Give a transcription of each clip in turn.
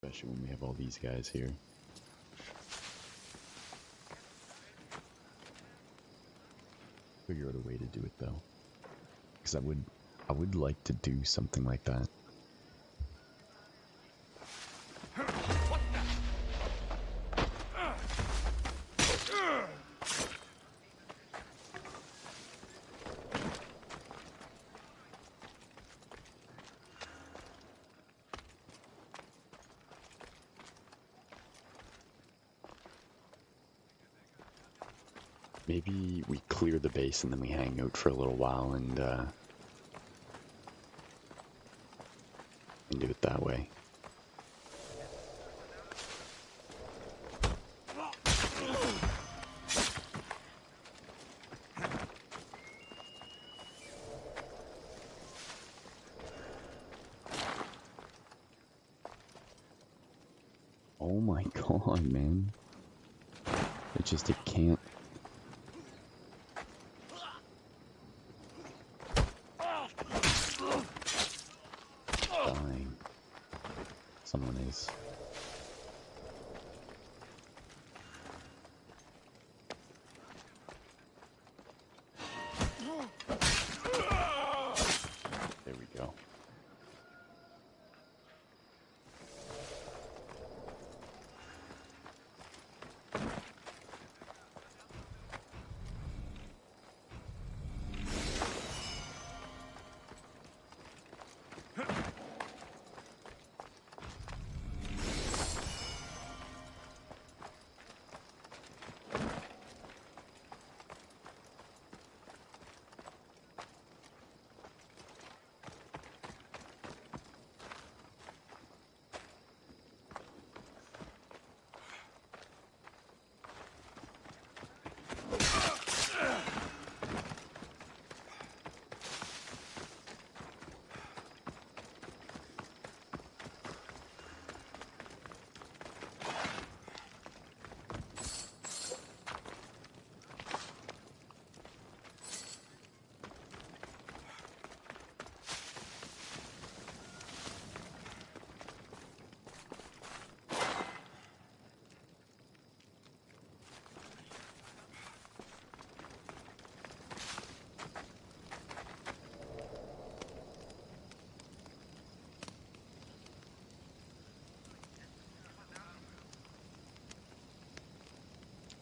especially when we have all these guys here. Figure out a way to do it though, because I would like to do something like that. Maybe we clear the base and then we hang out for a little while and do it that way. Oh my god, man. It can't. Dying. Someone is. There we go.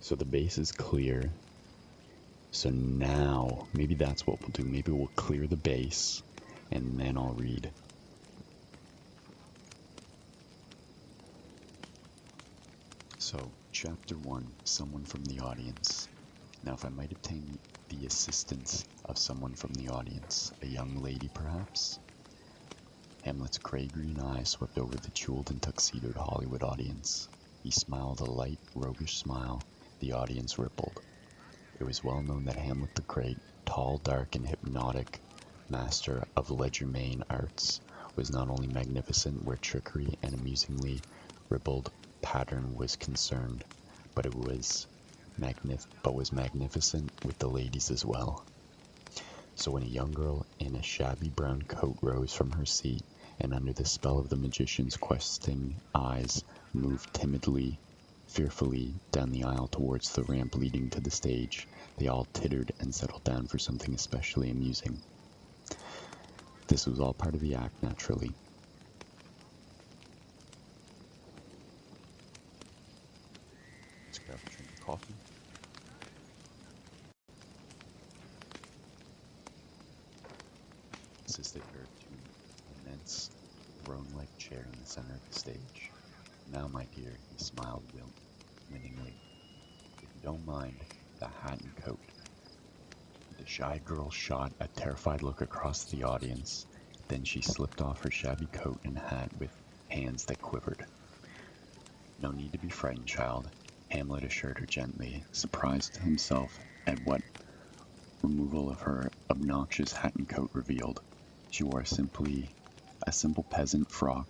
So the base is clear. So now, maybe that's what we'll do. Maybe we'll clear the base, and then I'll read. So, Chapter 1, Someone from the Audience. Now if I might obtain the assistance of someone from the audience, a young lady perhaps? Hamlet's gray-green eyes swept over the jeweled and tuxedoed Hollywood audience. He smiled a light, roguish smile. The audience rippled. It was well known that Hamlet the Great, tall, dark, and hypnotic master of legerdemain arts, was not only magnificent where trickery and amusingly ribald pattern was concerned, but was magnificent with the ladies as well. So when a young girl in a shabby brown coat rose from her seat, and under the spell of the magician's questing eyes moved timidly, fearfully down the aisle towards the ramp leading to the stage, they all tittered and settled down for something especially amusing. This was all part of the act, naturally. Let's grab a drink of coffee. Assisted her to an immense throne-like chair in the center of the stage. Now, my dear, he smiled winningly. If you don't mind, the hat and coat. The shy girl shot a terrified look across the audience. Then she slipped off her shabby coat and hat with hands that quivered. No need to be frightened, child, Hamlet assured her gently, surprised himself at what removal of her obnoxious hat and coat revealed. She wore a simple peasant frock,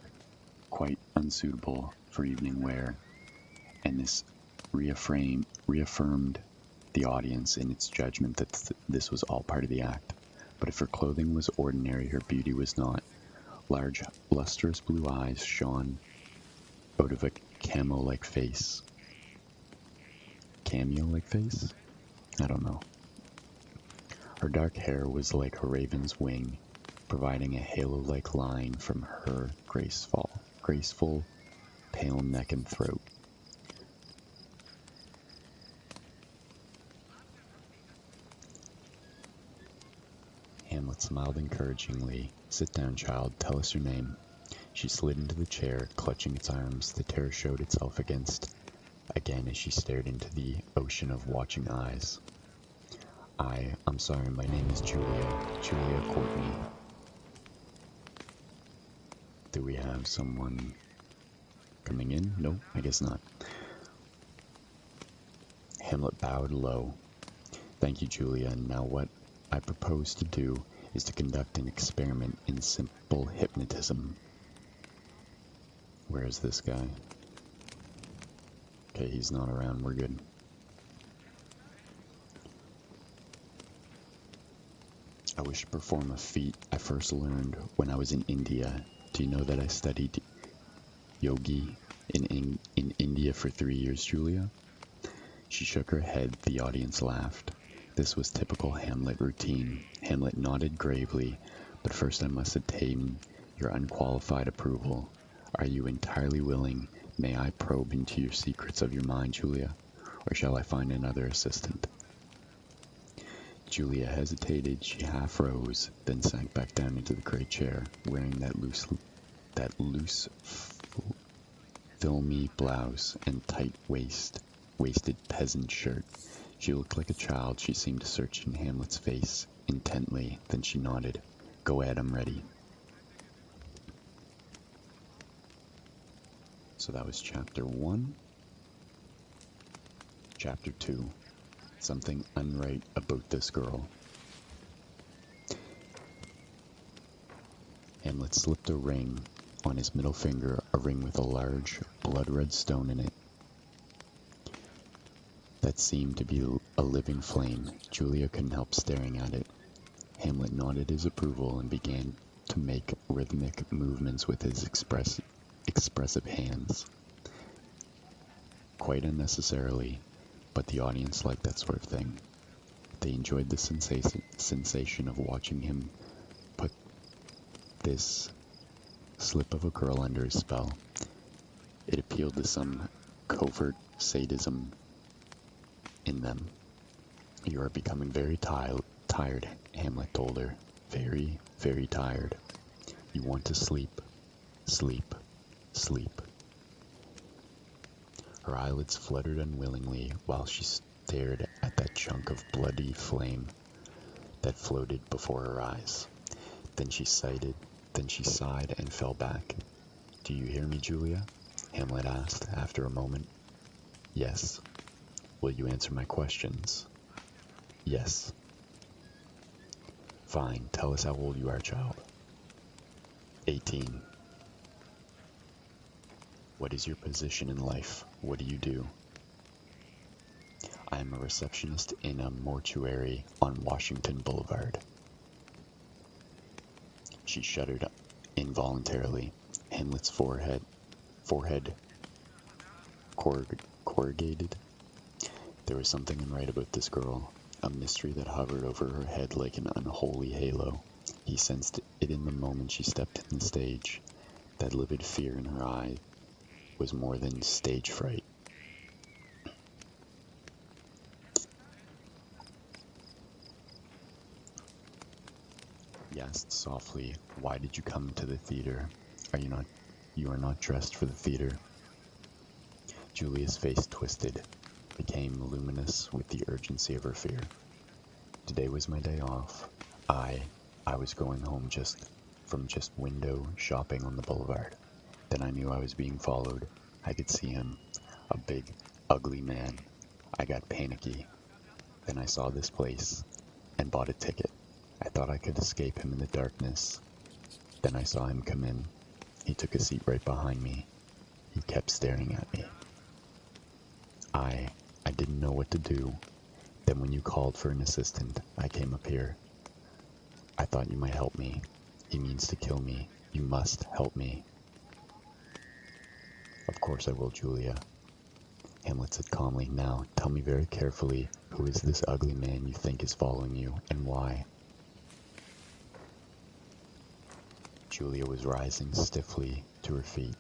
quite unsuitable for evening wear, and this reaffirmed the audience in its judgment that this was all part of the act. But if her clothing was ordinary, her beauty was not. Large, lustrous blue eyes shone out of a cameo-like face. Cameo-like face? I don't know. Her dark hair was like a raven's wing, providing a halo-like line from her graceful, pale neck and throat. Hamlet smiled encouragingly. "Sit down, child. Tell us your name." She slid into the chair, clutching its arms. The terror showed itself again as she stared into the ocean of watching eyes. I'm sorry, my name is Julia Courtney. Do we have someone coming in? No, I guess not. Hamlet bowed low. "Thank you, Julia. Now what I propose to do is to conduct an experiment in simple hypnotism." Where is this guy? Okay, he's not around. We're good. "I wish to perform a feat I first learned when I was in India. Do you know that I studied yogi in India for 3 years, Julia?" She shook her head. The audience laughed. This was typical Hamlet routine. Hamlet nodded gravely. "But first I must obtain your unqualified approval. Are you entirely willing? May I probe into your secrets of your mind, Julia? Or shall I find another assistant?" Julia hesitated. She half rose, then sank back down into the great chair, wearing that loose, filmy blouse and tight waisted peasant shirt. She looked like a child. She seemed to search in Hamlet's face intently. Then she nodded. "Go ahead, I'm ready." So that was chapter 1. Chapter 2. Something unright about this girl. Hamlet slipped a ring on his middle finger, a ring with a large blood-red stone in it that seemed to be a living flame. Julia couldn't help staring at it. Hamlet nodded his approval and began to make rhythmic movements with his expressive hands. Quite unnecessarily, but the audience liked that sort of thing. They enjoyed the sensation of watching him put this slip of a girl under his spell. It appealed to some covert sadism in them. "You are becoming very tired, Hamlet told her. "Very, very tired. You want to sleep. Sleep. Sleep." Her eyelids fluttered unwillingly while she stared at that chunk of bloody flame that floated before her eyes. Then she sighed and fell back. "Do you hear me, Julia?" Hamlet asked after a moment. "Yes." "Will you answer my questions?" "Yes." "Fine. Tell us how old you are, child." 18. "What is your position in life? What do you do?" "I am a receptionist in a mortuary on Washington Boulevard." She shuddered involuntarily. Hamlet's forehead corrugated. There was something unright about this girl, a mystery that hovered over her head like an unholy halo. He sensed it in the moment she stepped on the stage. That livid fear in her eye was more than stage fright. He asked softly, "Why did you come to the theater? You are not dressed for the theater." Julia's face twisted, became luminous with the urgency of her fear. "Today was my day off. I was going home from window shopping on the boulevard. Then I knew I was being followed. I could see him, a big, ugly man. I got panicky. Then I saw this place and bought a ticket. I thought I could escape him in the darkness. Then I saw him come in. He took a seat right behind me. He kept staring at me. I didn't know what to do. Then when you called for an assistant, I came up here. I thought you might help me. He means to kill me. You must help me." course I will, Julia. Hamlet said calmly. Now, tell me very carefully, who is this ugly man you think is following you, and why? Julia was rising stiffly to her feet.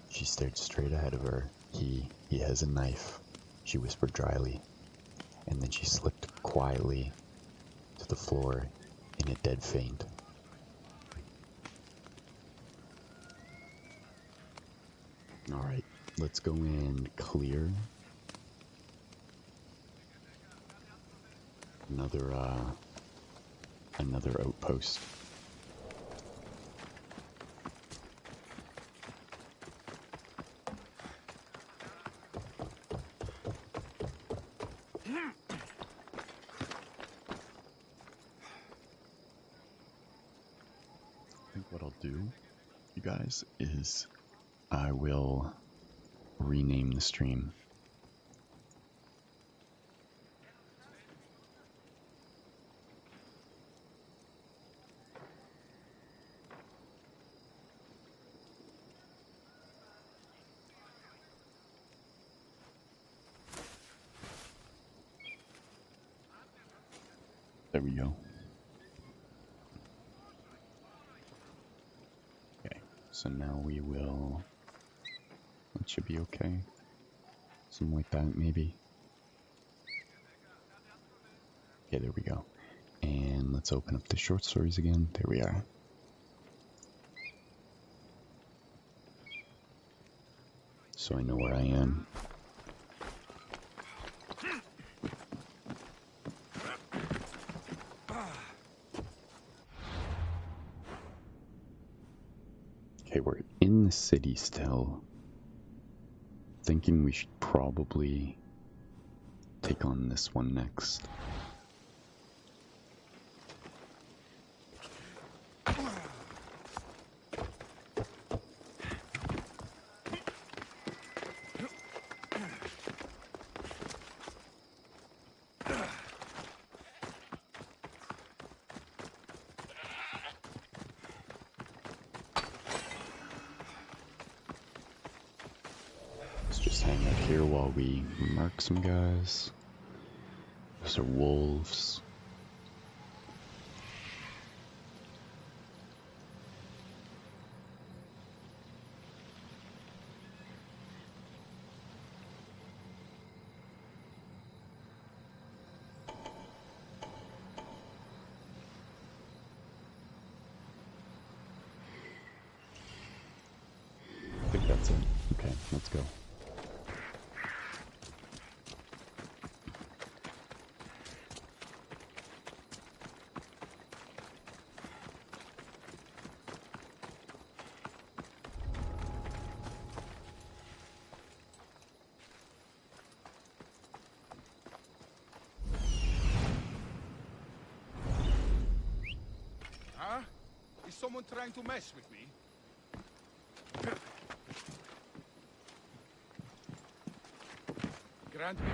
She stared straight ahead of her. He has a knife, she whispered dryly, and then she slipped quietly to the floor in a dead faint. Alright, let's go and clear another outpost. I think what I'll do, you guys, is I will rename the stream. There we go. Okay, so now we will, that should be okay. Something like that, maybe. Okay, there we go. And let's open up the short stories again. There we are. So I know where I am. Okay, we're in the city still. Thinking we should probably take on this one next. Let's just hang out here while we mark some guys. Those are wolves. I think that's it. Okay, let's go. Huh? Is someone trying to mess with me? Grant me.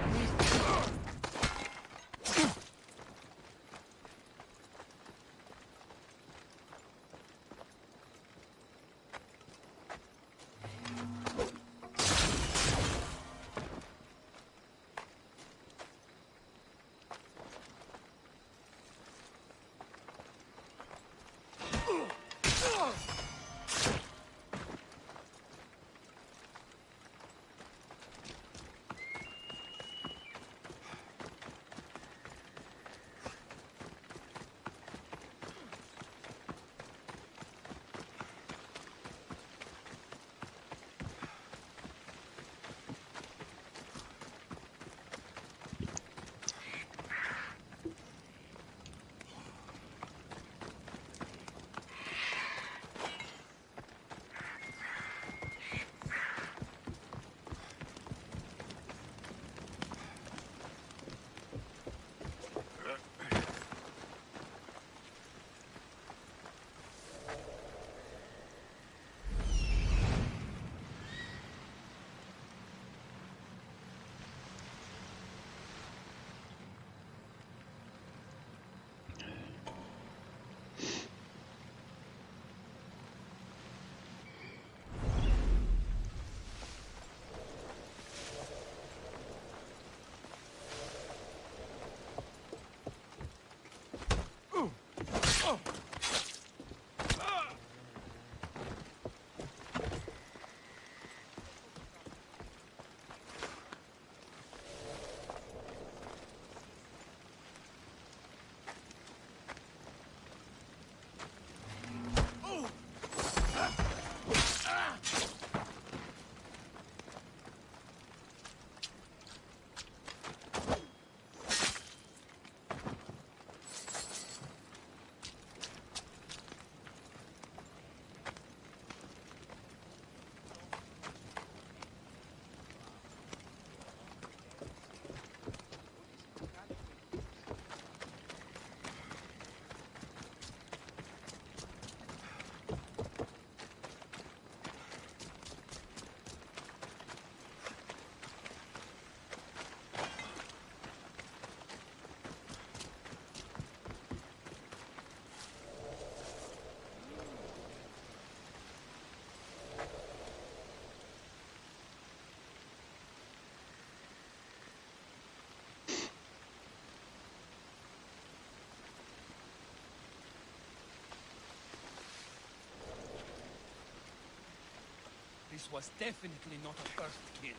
This was definitely not a first kill.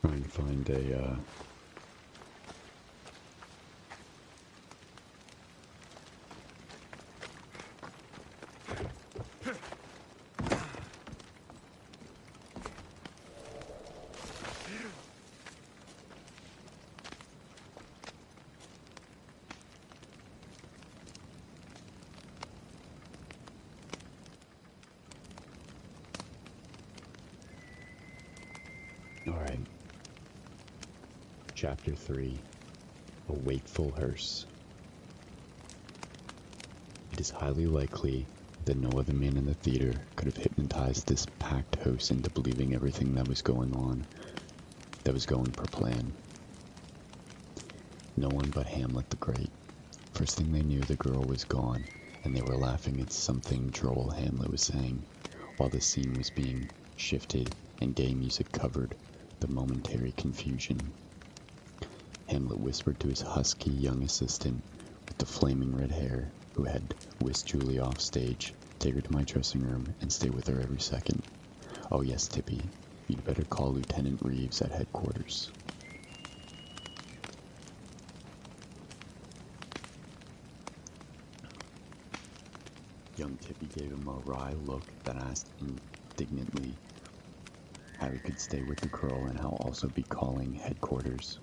Trying to find a, Alright. Chapter 3. A wakeful hearse. It is highly likely that no other man in the theater could have hypnotized this packed house into believing everything that was going per plan. No one but Hamlet the Great. First thing they knew, the girl was gone, and they were laughing at something droll Hamlet was saying, while the scene was being shifted and gay music covered the momentary confusion. Hamlet whispered to his husky young assistant with the flaming red hair, who had whisked Julie off stage, take her to my dressing room and stay with her every second. Oh yes, Tippy, you'd better call Lieutenant Reeves at headquarters. Young Tippy gave him a wry look that asked indignantly how he could stay with the girl and how also be calling headquarters.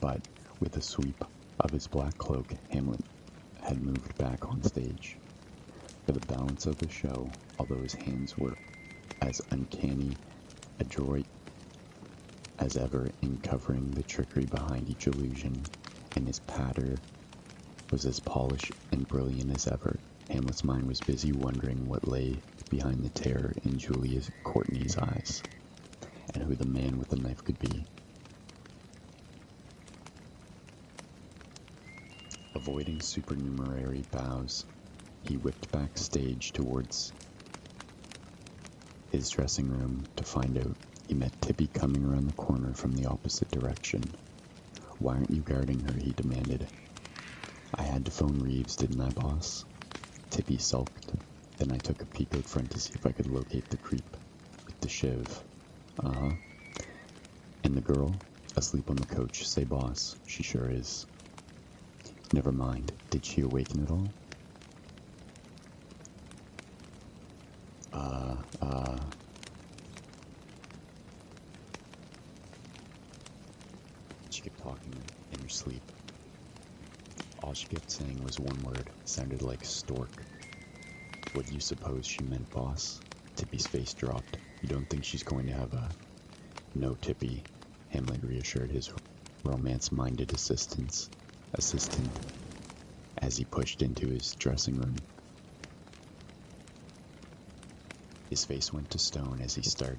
But with a sweep of his black cloak, Hamlet had moved back on stage. For the balance of the show, although his hands were as uncanny adroit as ever in covering the trickery behind each illusion, and his patter was as polished and brilliant as ever, Hamlet's mind was busy wondering what lay behind the terror in Julia Courtney's eyes, and who the man with the knife could be. Avoiding supernumerary bows, he whipped backstage towards his dressing room to find out. He met Tippy coming around the corner from the opposite direction. "Why aren't you guarding her?" he demanded. "I had to phone Reeves, didn't I, boss?" Tippy sulked. Then I took a peek out front to see if I could locate the creep with the shiv. Uh-huh. And the girl? Asleep on the couch. Say, boss, she sure is. Never mind. Did she awaken at all? She kept talking in her sleep. All she kept saying was one word. Sounded like stork. What do you suppose she meant, boss? Tippy's face dropped. You don't think she's going to have a... No, Tippy, Hamlet reassured his romance-minded assistant as he pushed into his dressing room. His face went to stone as he stared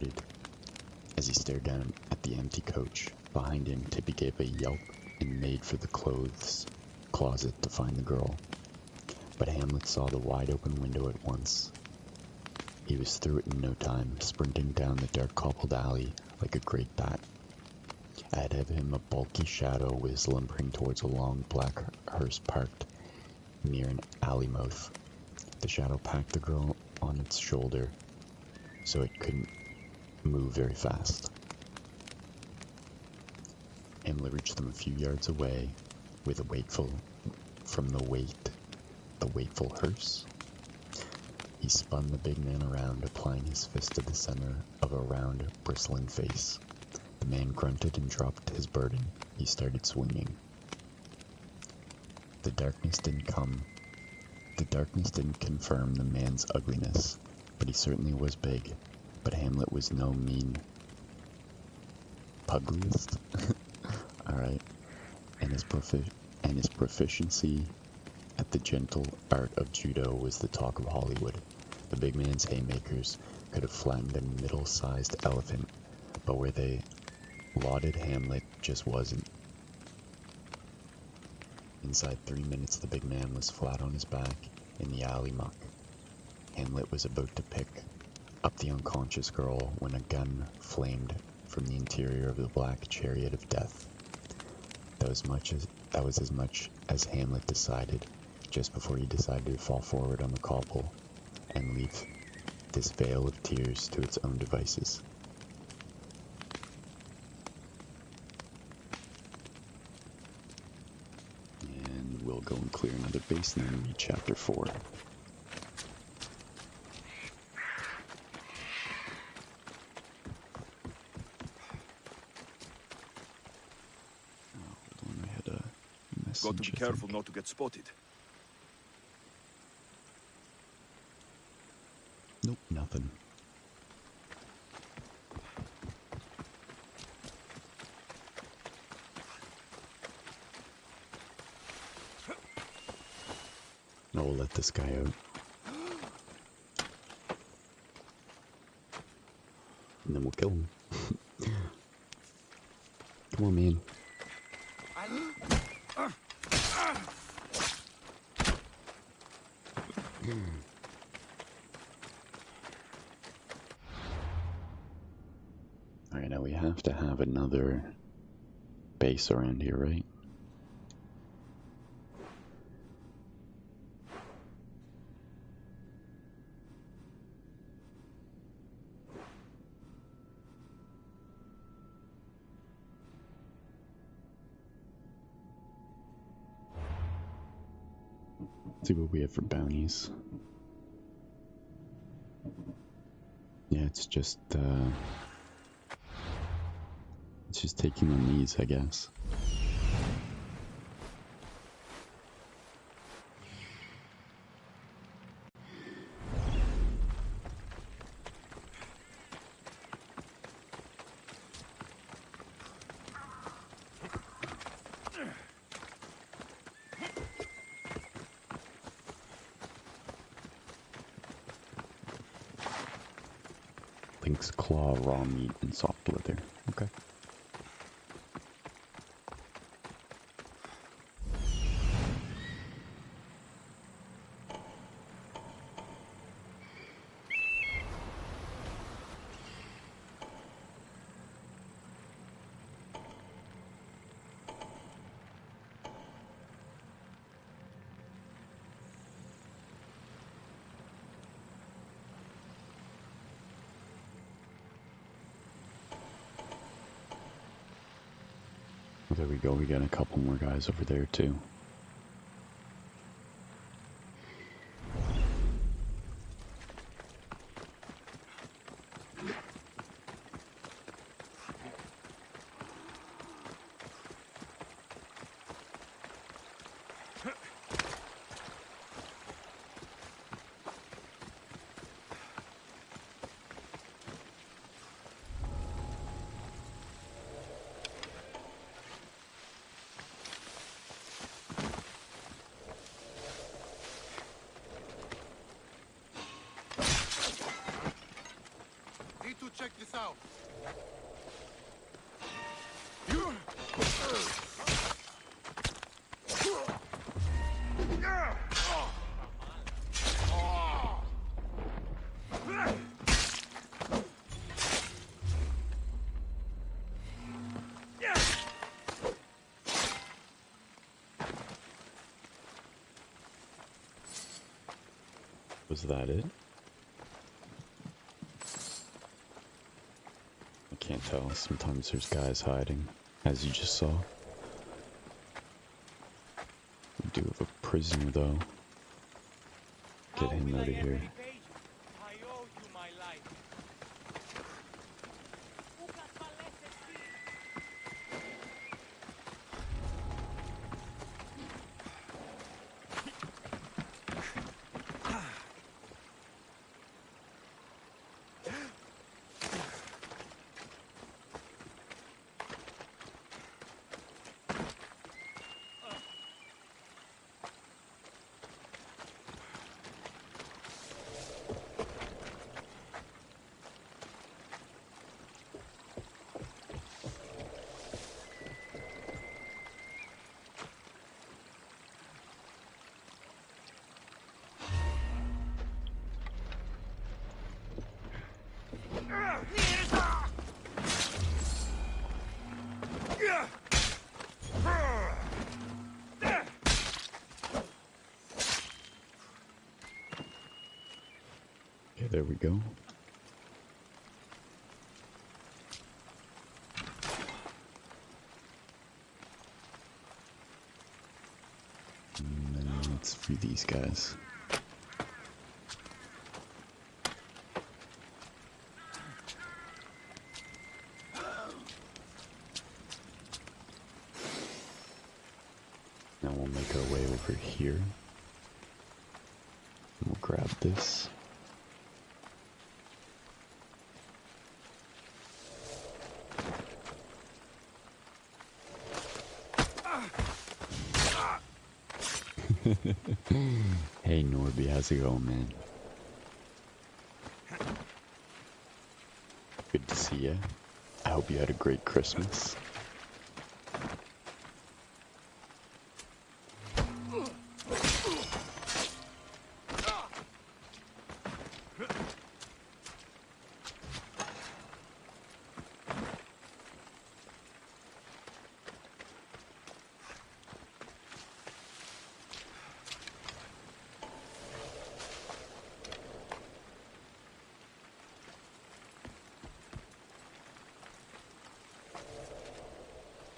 down at the empty coach. Behind him, Tippy gave a yelp and made for the clothes closet to find the girl. But Hamlet saw the wide-open window at once. He was through it in no time, sprinting down the dark cobbled alley like a great bat. Ahead of him, a bulky shadow was lumbering towards a long black hearse parked near an alley mouth. The shadow packed the girl on its shoulder, so it couldn't move very fast. Hamlet reached them a few yards away with a wakeful hearse. He spun the big man around, applying his fist to the center of a round, bristling face. The man grunted and dropped his burden. He started swinging. The darkness didn't confirm the man's ugliness, but he certainly was big. But Hamlet was no mean pugliest. Alright. And his proficiency at the gentle art of judo was the talk of Hollywood. The big man's haymakers could have flattened a middle-sized elephant, but where they lauded Hamlet just wasn't. Inside 3 minutes, the big man was flat on his back in the alley muck. Hamlet was about to pick up the unconscious girl when a gun flamed from the interior of the black chariot of death. That was as much as Hamlet decided, just before he decided to fall forward on the cobble and leave this vale of tears to its own devices. And we'll go and clear another base and then read chapter 4. Got to be careful not to get spotted. Nope, nothing. No, we'll let this guy out. And then we'll kill him. Come on, man. Alright, now we have to have another base around here, right? Let's see what we have for bounties. Yeah, it's just taking on these, I guess. Lynx claw, raw meat, and soft leather. Okay. Well, there we go, we got a couple more guys over there too. Check this out. Was that it? I can't tell. Sometimes there's guys hiding, as you just saw. We do have a prisoner, though. Get him out of here. I owe you my life. there we go. And then let's free these guys. Now we'll make our way over here. And we'll grab this. Hey Norby, how's it going, man? Good to see ya. I hope you had a great Christmas.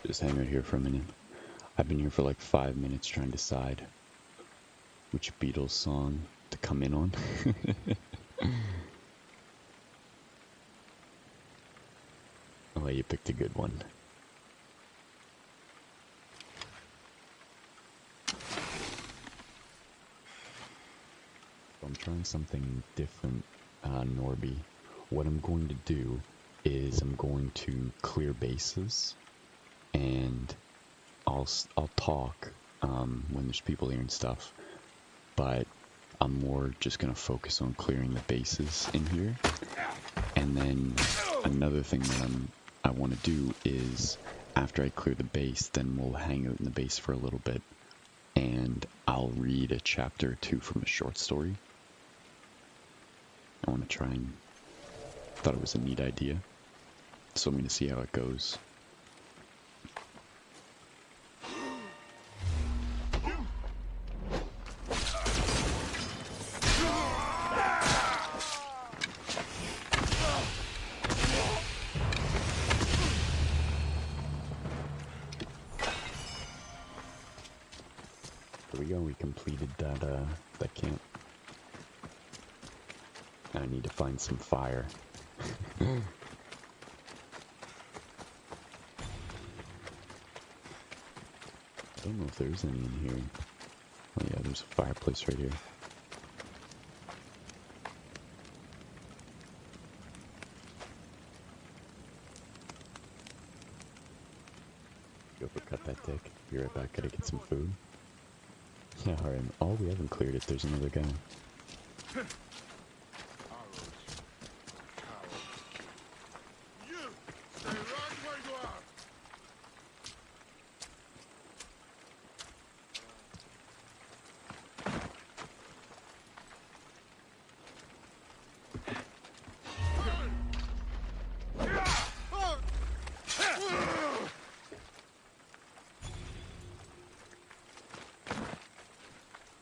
Just hang out here for a minute. I've been here for like 5 minutes trying to decide which Beatles song to come in on. Oh, you picked a good one. I'm trying something different, Norby. What I'm going to do is I'm going to clear bases. And I'll talk when there's people here and stuff, but I'm more just gonna focus on clearing the bases in here. And then another thing that I want to do is after I clear the base, then we'll hang out in the base for a little bit, and I'll read a chapter or two from a short story. I want to try and thought it was a neat idea, so I'm gonna see how it goes. There we go, we completed that camp. Now I need to find some fire. I don't know if there's any in here. Oh yeah, there's a fireplace right here. Go for cut that dick. Be right back, gotta get some food. Yeah, alright. Oh, we haven't cleared it. There's another guy. You stay right where you are.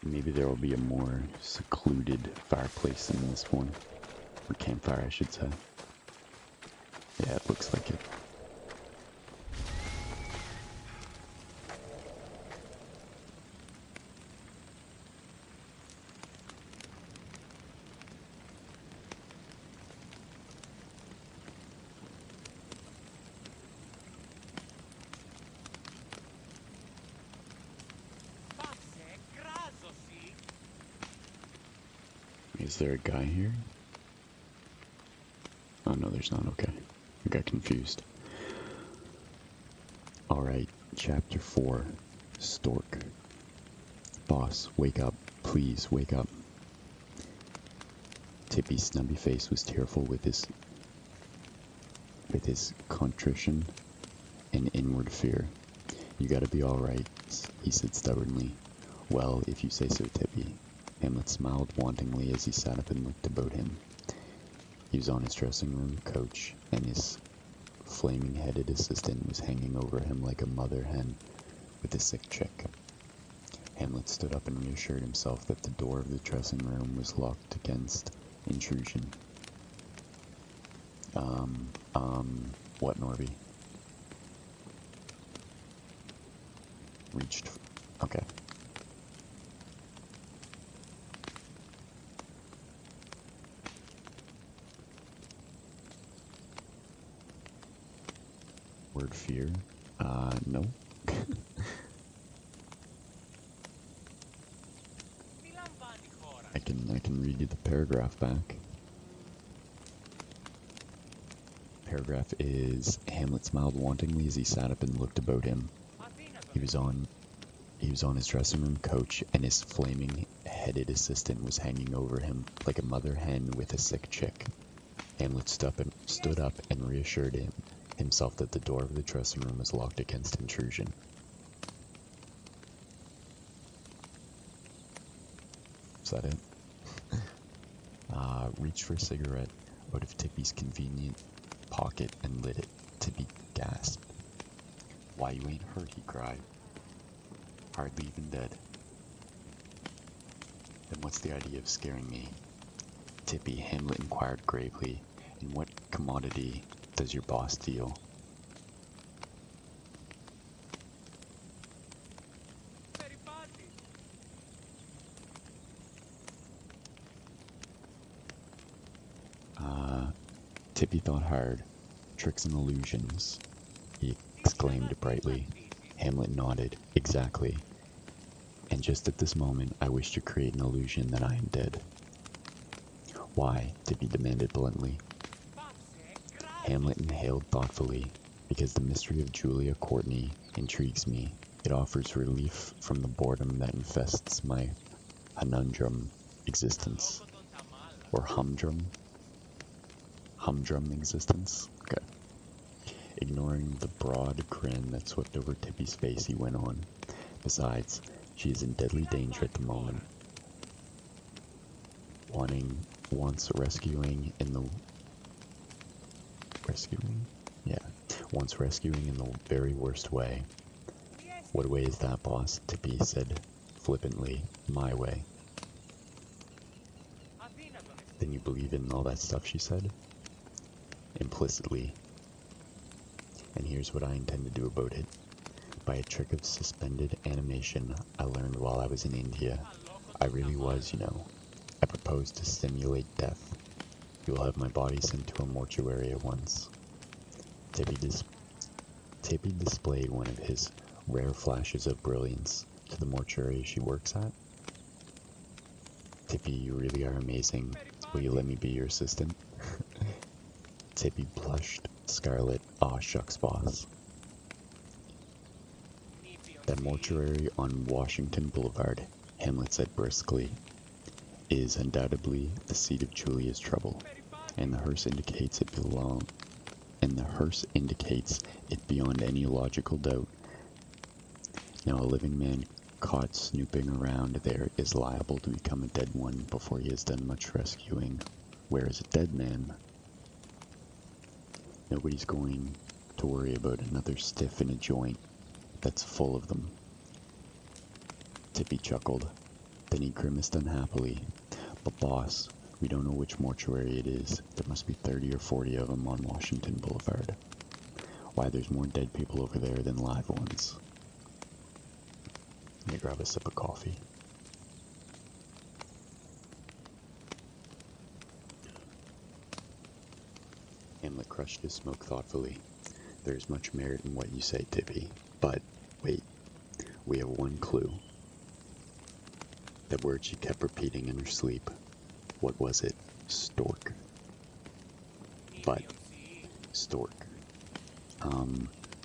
Maybe there will be a more secluded fireplace than this one. Or campfire, I should say. Yeah, it looks like it. Is there a guy here? Oh no, there's not. Okay. I got confused. Alright, chapter 4. Stork. Boss, wake up. Please, wake up. Tippy's snubby face was tearful with his contrition and inward fear. You gotta be alright, he said stubbornly. Well, if you say so, Tippy. Hamlet smiled wantingly as he sat up and looked about him. He was on his dressing room couch, and his flaming-headed assistant was hanging over him like a mother hen with a sick chick. Hamlet stood up and reassured himself that the door of the dressing room was locked against Intrusion. What, Norby? Reached. Okay. Word fear? No. I can read you the paragraph back. Paragraph is Hamlet smiled wantingly as he sat up and looked about him. He was on his dressing room couch, and his flaming-headed assistant was hanging over him like a mother hen with a sick chick. Hamlet stood up and reassured himself that the door of the dressing room was locked against intrusion. Is that it? Reached for a cigarette out of Tippy's convenient pocket and lit it. Tippy gasped. "Why, you ain't hurt," he cried. "Hardly even dead." "Then what's the idea of scaring me?" "Tippy," Hamlet inquired gravely, "in what commodity does your boss deal?" Tippy thought hard. "Tricks and illusions," he exclaimed brightly. Hamlet nodded. "Exactly. And just at this moment, I wish to create an illusion that I am dead." "Why?" Tippy demanded bluntly. Hamlet inhaled thoughtfully. "Because the mystery of Julia Courtney intrigues me. It offers relief from the boredom that infests my humdrum existence." Or humdrum? Humdrum existence? Okay. Ignoring the broad grin that swept over Tippy's face, he went on. "Besides, she is in deadly danger at the moment. Once rescuing in the very worst way." "What way is that, boss?" Tippy said flippantly. "My way." "Then you believe in all that stuff she said?" "Implicitly. And here's what I intend to do about it. By a trick of suspended animation I learned while I was in India. I really was, you know. I propose to simulate death. You will have my body sent to a mortuary at once." Tippy displayed one of his rare flashes of brilliance. "To the mortuary she works at?" "Tippy, you really are amazing. Will you let me be your assistant?" Tippy blushed scarlet. "Aw, shucks, boss." "That mortuary on Washington Boulevard," Hamlet said briskly, "is undoubtedly the seat of Julia's trouble, and the hearse indicates it beyond any logical doubt. Now, a living man caught snooping around there is liable to become a dead one before he has done much rescuing, whereas a dead man, nobody's going to worry about another stiff in a joint that's full of them." Tippy chuckled. Then he grimaced unhappily. "But boss, we don't know which mortuary it is. There must be 30 or 40 of them on Washington Boulevard. Why, there's more dead people over there than live ones." Let me grab a sip of coffee. Hamlet crushed his smoke thoughtfully. "There's much merit in what you say, Tippy. But, wait, we have one clue. That word she kept repeating in her sleep. What was it? Stork. But, stork.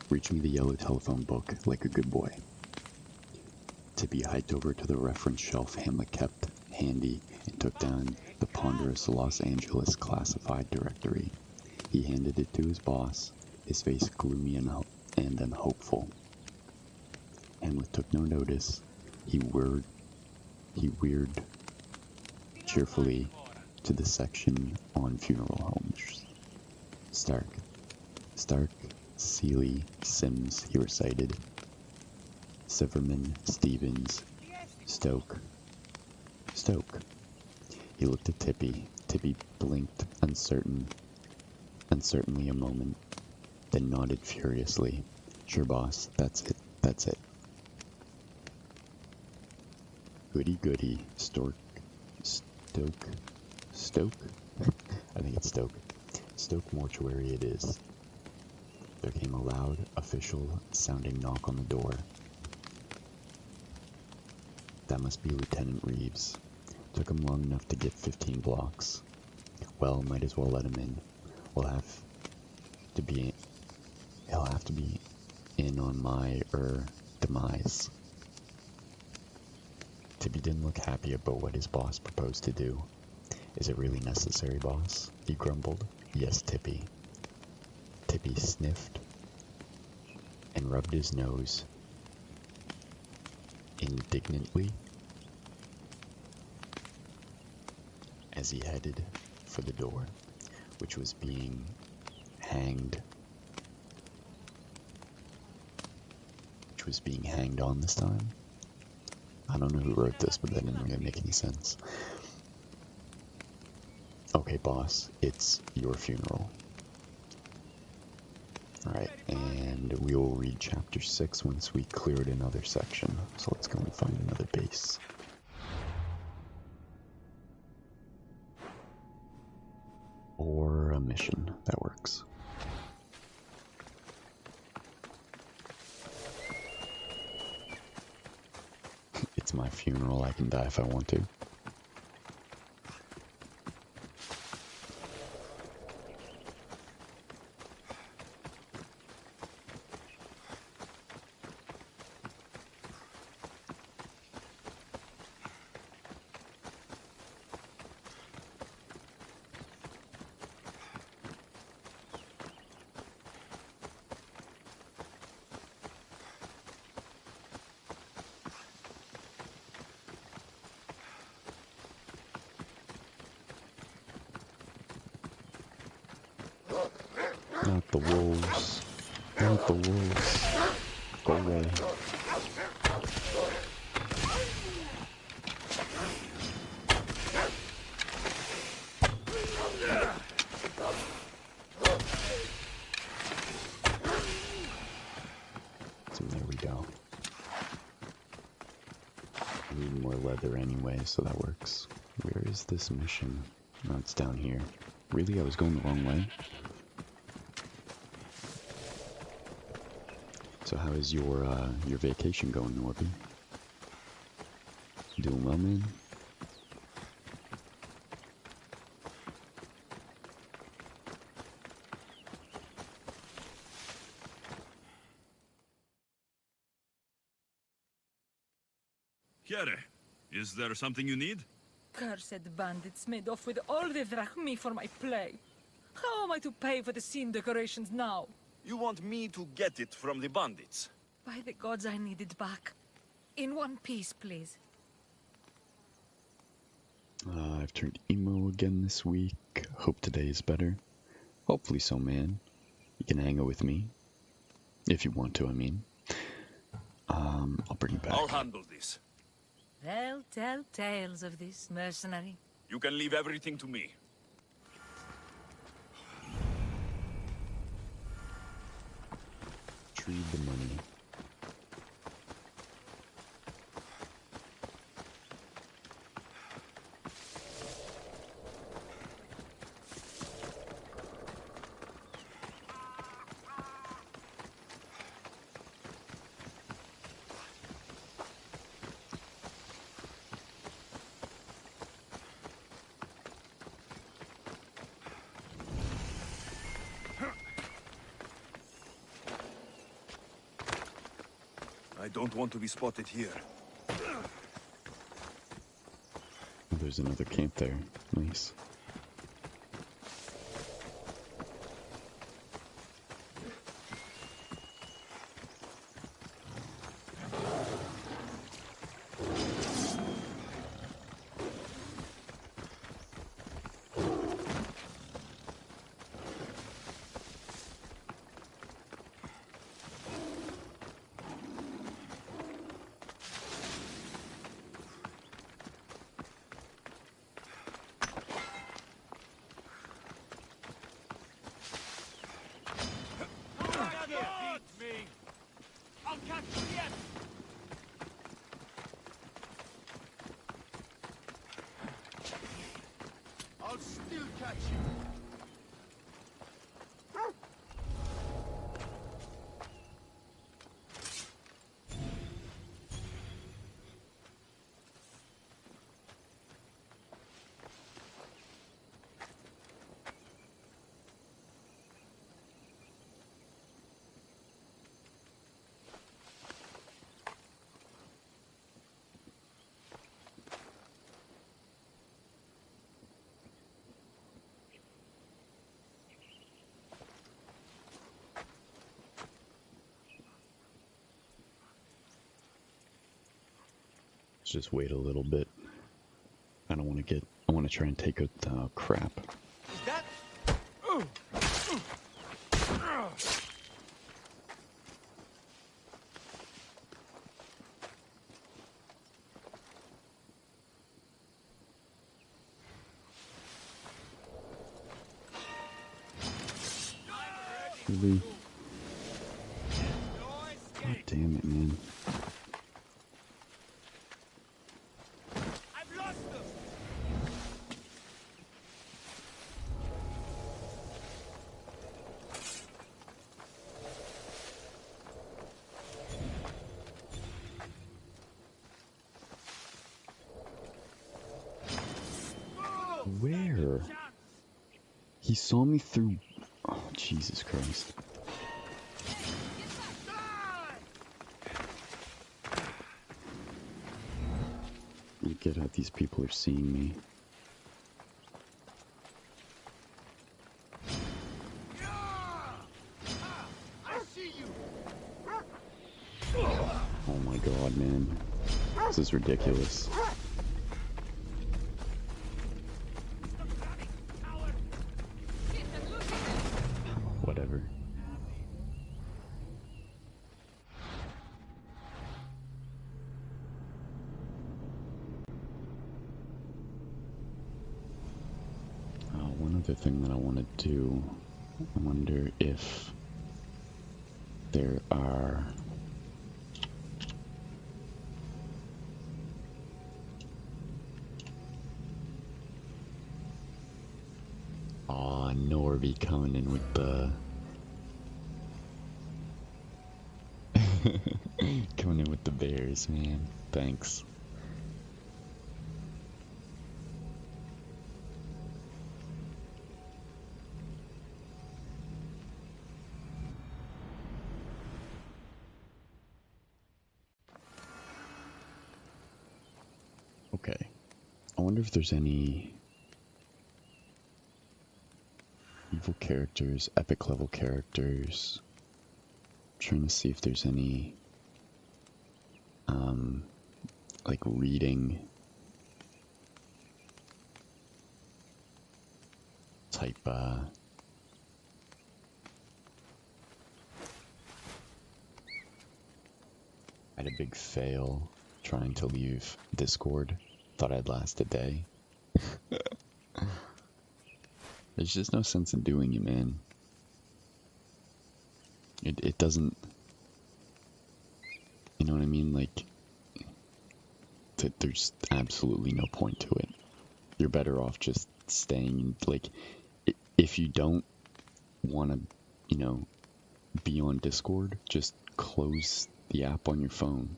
Reach me the yellow telephone book, like a good boy." Tippy hiked over to the reference shelf Hamlet kept handy and took down the ponderous Los Angeles classified directory. He handed it to his boss, his face gloomy and unhopeful. Hamlet took no notice. He whirred cheerfully to the section on funeral homes. Stark, Seeley, Sims, he recited. Silverman, Stevens, Stoke. He looked at Tippy. Tibby blinked uncertainly a moment, then nodded furiously. Sure, boss, that's it. Goody goody, Stoke? I think it's Stoke. Stoke Mortuary it is. There came a loud, official-sounding knock on the door. That must be Lieutenant Reeves. Took him long enough to get 15 blocks. Well, might as well let him in. He'll have to be in on my, demise. Tibby didn't look happy about what his boss proposed to do. Is it really necessary, boss? He grumbled. Yes, Tippy. Tippy sniffed and rubbed his nose indignantly as he headed for the door, which was being hanged on this time. I don't know who wrote this, but that didn't really make any sense. Okay, boss, it's your funeral. Alright, and we will read chapter 6 once we cleared another section. So let's go and find another base. Or a mission, that works. It's my funeral, I can die if I want to. Not the wolves. Not the wolves. Go away. So there we go. I need more leather anyway, so that works. Where is this mission? No, it's down here. Really? I was going the wrong way? So how is your vacation going, Norby? Doing well, man? Chiare, is there something you need? Cursed bandits made off with all the drachmi for my play. How am I to pay for the scene decorations now? You want me to get it from the bandits? By the gods, I need it back. In one piece, please. I've turned emo again this week. Hope today is better. Hopefully so, man. You can hang out with me. If you want to, I mean. I'll bring you back. I'll handle this. Well, tell tales of this mercenary. You can leave everything to me. Retrieve the money. I don't want to be spotted here. There's another camp there. Nice. still catch you. Let's just wait a little bit. I want to try and take out the crap. Is that? Really? God damn it, man. I've lost them. Where? He saw me through... Oh, Jesus Christ. You get how these people are seeing me. I see you. Oh my god, man. This is ridiculous. Whatever. One other thing that I want to do, I wonder if there are Norby coming in with the coming in with the bears, man. Thanks. Okay. I wonder if there's any evil characters, epic level characters. I'm trying to see if there's any like reading type I had a big fail trying to leave Discord. Thought I'd last a day. There's just no sense in doing it, man. It doesn't, you know what I mean? Like, there's absolutely no point to it. You're better off just staying, like, if you don't want to, you know, be on Discord, just close the app on your phone.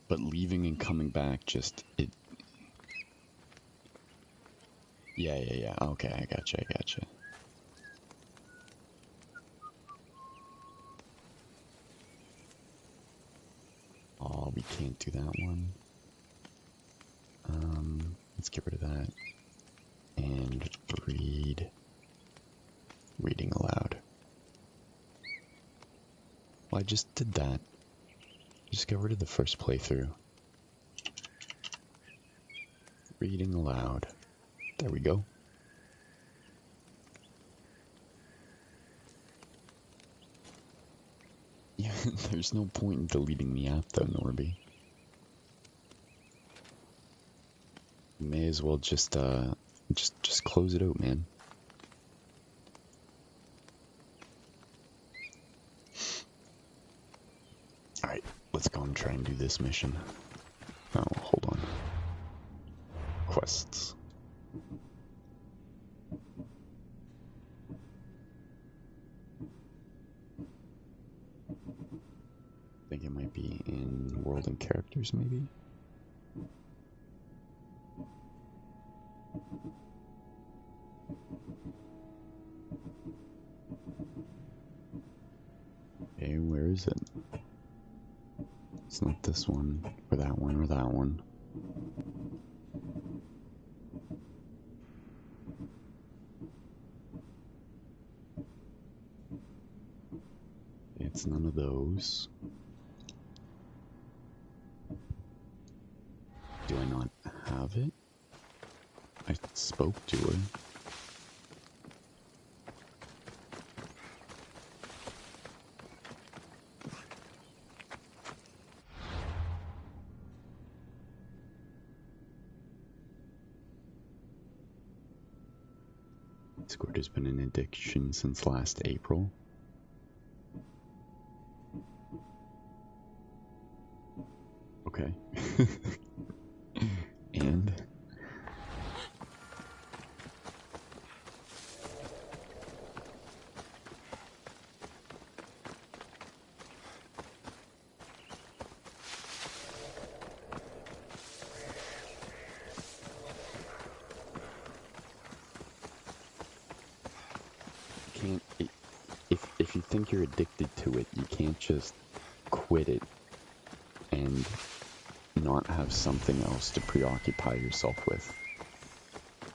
But leaving and coming back, just, Yeah. Okay, I gotcha. Oh, we can't do that one. Let's get rid of that. And reading aloud. Well, I just did that. Just get rid of the first playthrough. Reading aloud. There we go. Yeah, there's no point in deleting the app though, Norby. You may as well just close it out, man. Alright, let's go and try and do this mission. Oh, hold on. quests. I think it might be in World and Characters, maybe? Okay, where is it? It's not this one, or that one, or that one. It's none of those. Do I not have it? I spoke to her. Discord has been an addiction since last April. Okay. And? Can't, if you think you're addicted to it, you can't just quit it and not have something else to preoccupy yourself with.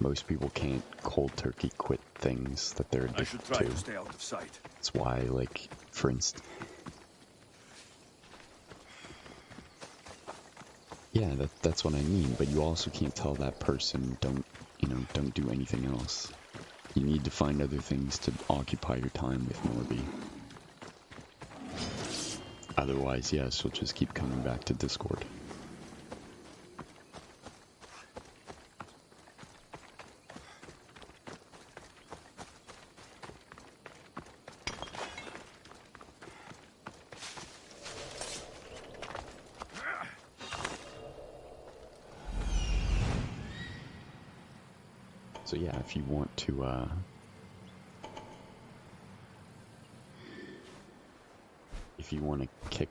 Most people can't cold turkey quit things that they're I should addicted try to. to stay out of sight. That's why, like, for instance, yeah, that's what I mean. But you also can't tell that person don't do anything else. You need to find other things to occupy your time with, Norby. Otherwise, yes, you'll just keep coming back to Discord. So yeah, if you want to, kick,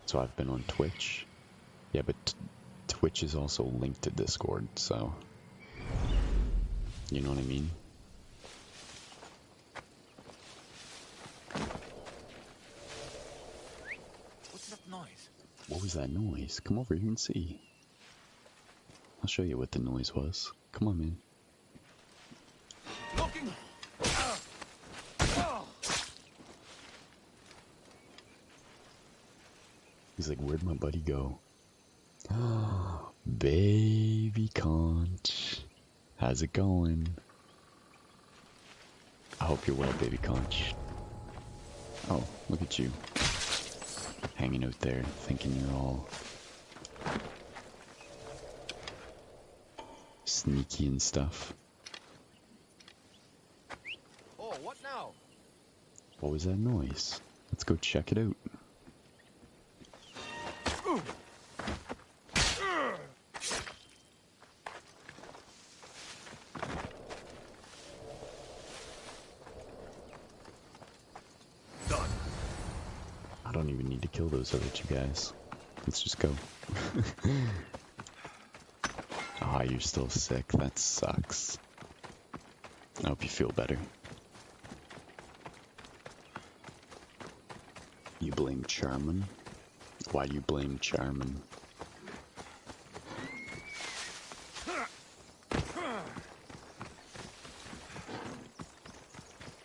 so I've been on Twitch. Yeah, but Twitch is also linked to Discord, so you know what I mean? What's that noise? What was that noise? Come over here and see. I'll show you what the noise was. Come on, man. Looking. He's like, where'd my buddy go? Baby Conch. How's it going? I hope you're well, baby Conch. Oh, look at you. Hanging out there, thinking you're all sneaky and stuff. Oh, what now? What was that noise? Let's go check it out. Done. I don't even need to kill those other two guys. Let's just go. Ah, you're still sick. That sucks. I hope you feel better. You blame Charmin? Why do you blame Charmin?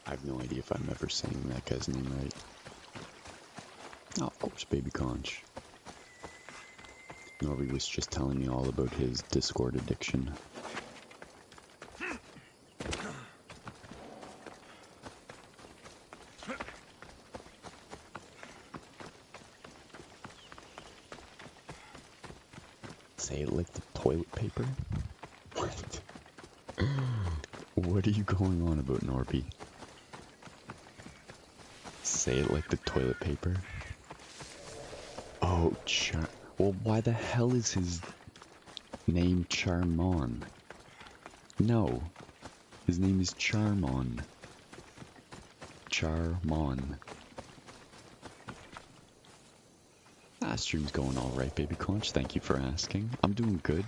I have no idea if I'm ever saying that guy's name right. Oh, of course, Baby Conch. Norby was just telling me all about his Discord addiction. Say it like the toilet paper? What? What are you going on about, Norby? Say it like the toilet paper? Oh, well, why the hell is his named Charmon. No, his name is Charmon. Charmon. Stream's going alright, baby conch. Thank you for asking. I'm doing good.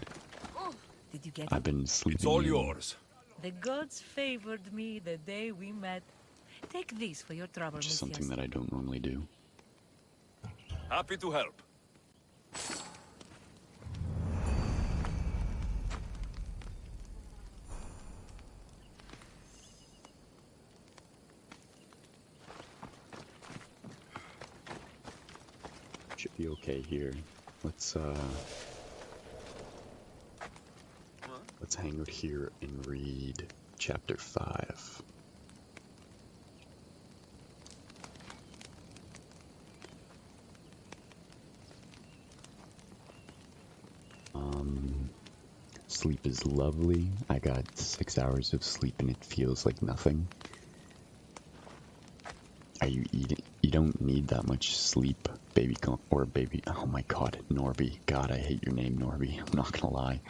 Did you get I've it? been sleeping It's all in. yours. The gods favored me the day we met. Take this for your trouble, Which is Messias. something that I don't normally do. Happy to help. Should be okay here. Let's hang out here and read chapter 5. Sleep is lovely. I got 6 hours of sleep and it feels like nothing. Are you eating? You don't need that much sleep, baby or baby. Oh my god, Norby. God, I hate your name, Norby. I'm not gonna lie.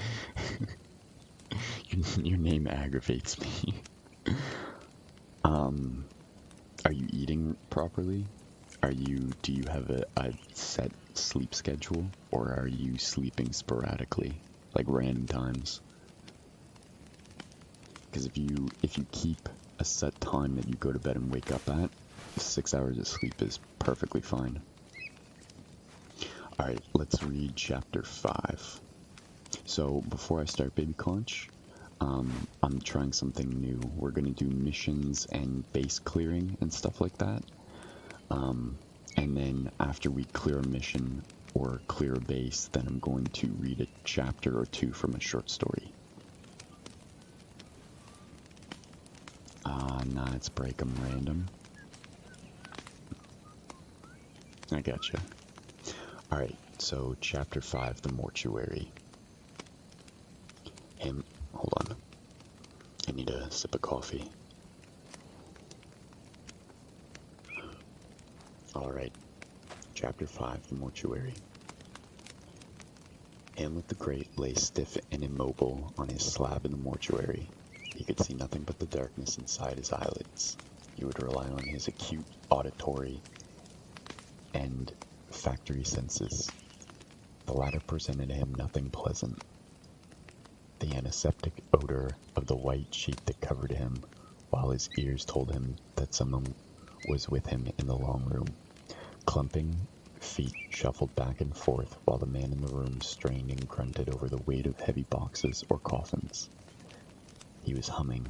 your name aggravates me. Are you eating properly? Do you have a set sleep schedule, or are you sleeping sporadically, like random times? Because if you keep a set time that you go to bed and wake up at, 6 hours of sleep is perfectly fine. Alright, let's read chapter 5. So, before I start, baby conch, I'm trying something new. We're gonna do missions and base clearing and stuff like that. And then after we clear a mission or clear a base, then I'm going to read a chapter or two from a short story. Nah, it's break 'em random. I gotcha. Alright, so chapter 5, the mortuary. Hold on. I need a sip of coffee. Alright, chapter 5, the mortuary. Hamlet the Great lay stiff and immobile on his slab in the mortuary. He could see nothing but the darkness inside his eyelids. He would rely on his acute auditory and factory senses. The latter presented him nothing pleasant. The antiseptic odor of the white sheet that covered him, while his ears told him that someone was with him in the long room. Clumping feet shuffled back and forth while the man in the room strained and grunted over the weight of heavy boxes or coffins. He was humming,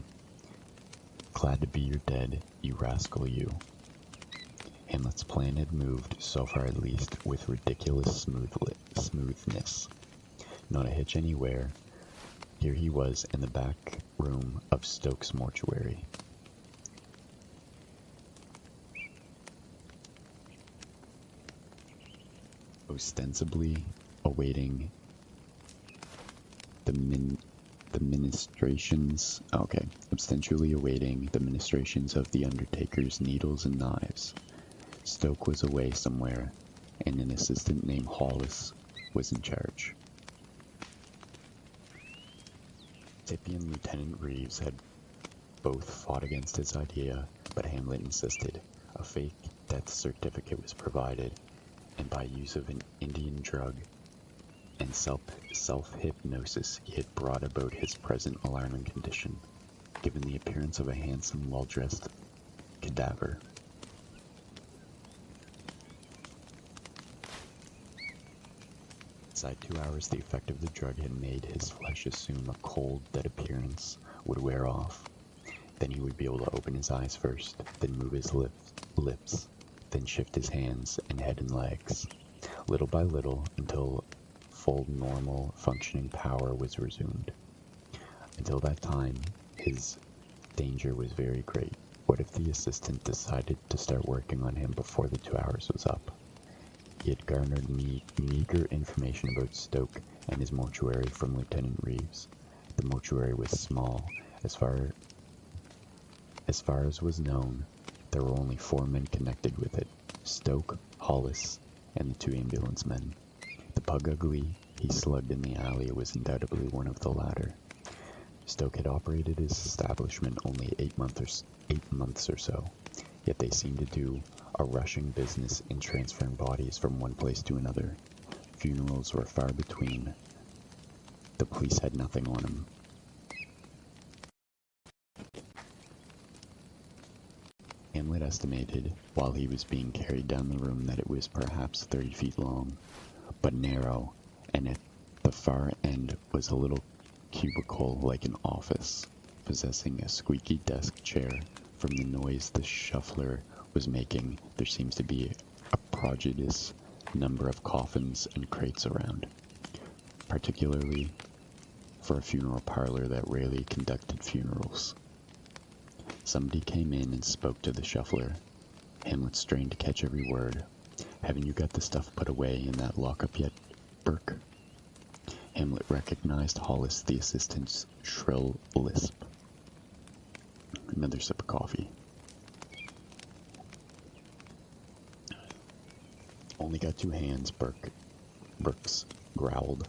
"Glad to be your dead, you rascal you." Hamlet's plan had moved, so far at least, with ridiculous smoothness. Not a hitch anywhere. Here he was in the back room of Stokes' mortuary. Ostensibly awaiting the ministrations. Okay, ostensibly awaiting the ministrations of the Undertaker's needles and knives. Stoke was away somewhere, and an assistant named Hollis was in charge. Tippy and Lieutenant Reeves had both fought against his idea, but Hamlet insisted. A fake death certificate was provided, and by use of an Indian drug and self-hypnosis, he had brought about his present alarming condition, given the appearance of a handsome, well-dressed cadaver. Inside 2 hours, the effect of the drug had made his flesh assume a cold, dead appearance would wear off. Then he would be able to open his eyes first, then move his lips, then shift his hands and head and legs, little by little, until full normal functioning power was resumed. Until that time, his danger was very great. What if the assistant decided to start working on him before the 2 hours was up? He had garnered meager information about Stoke and his mortuary from Lieutenant Reeves. The mortuary was small. As far as was known, there were only 4 men connected with it: Stoke, Hollis, and the 2 ambulance men. The Pug Ugly he slugged in the alley was undoubtedly one of the latter. Stoke had operated his establishment only 8 months or so, yet they seemed to do a rushing business in transferring bodies from one place to another. Funerals were far between. The police had nothing on him. Hamlet estimated, while he was being carried down the room, that it was perhaps 30 feet long, but narrow, and at the far end was a little cubicle like an office, possessing a squeaky desk chair. From the noise the shuffler was making, there seems to be a prodigious number of coffins and crates around, particularly for a funeral parlor that rarely conducted funerals. Somebody came in and spoke to the shuffler. Hamlet strained to catch every word. "Haven't you got the stuff put away in that lockup yet, Burke?" Hamlet recognized Hollis, the assistant's shrill lisp. Another sip of coffee. "Only got 2 hands, Burks growled.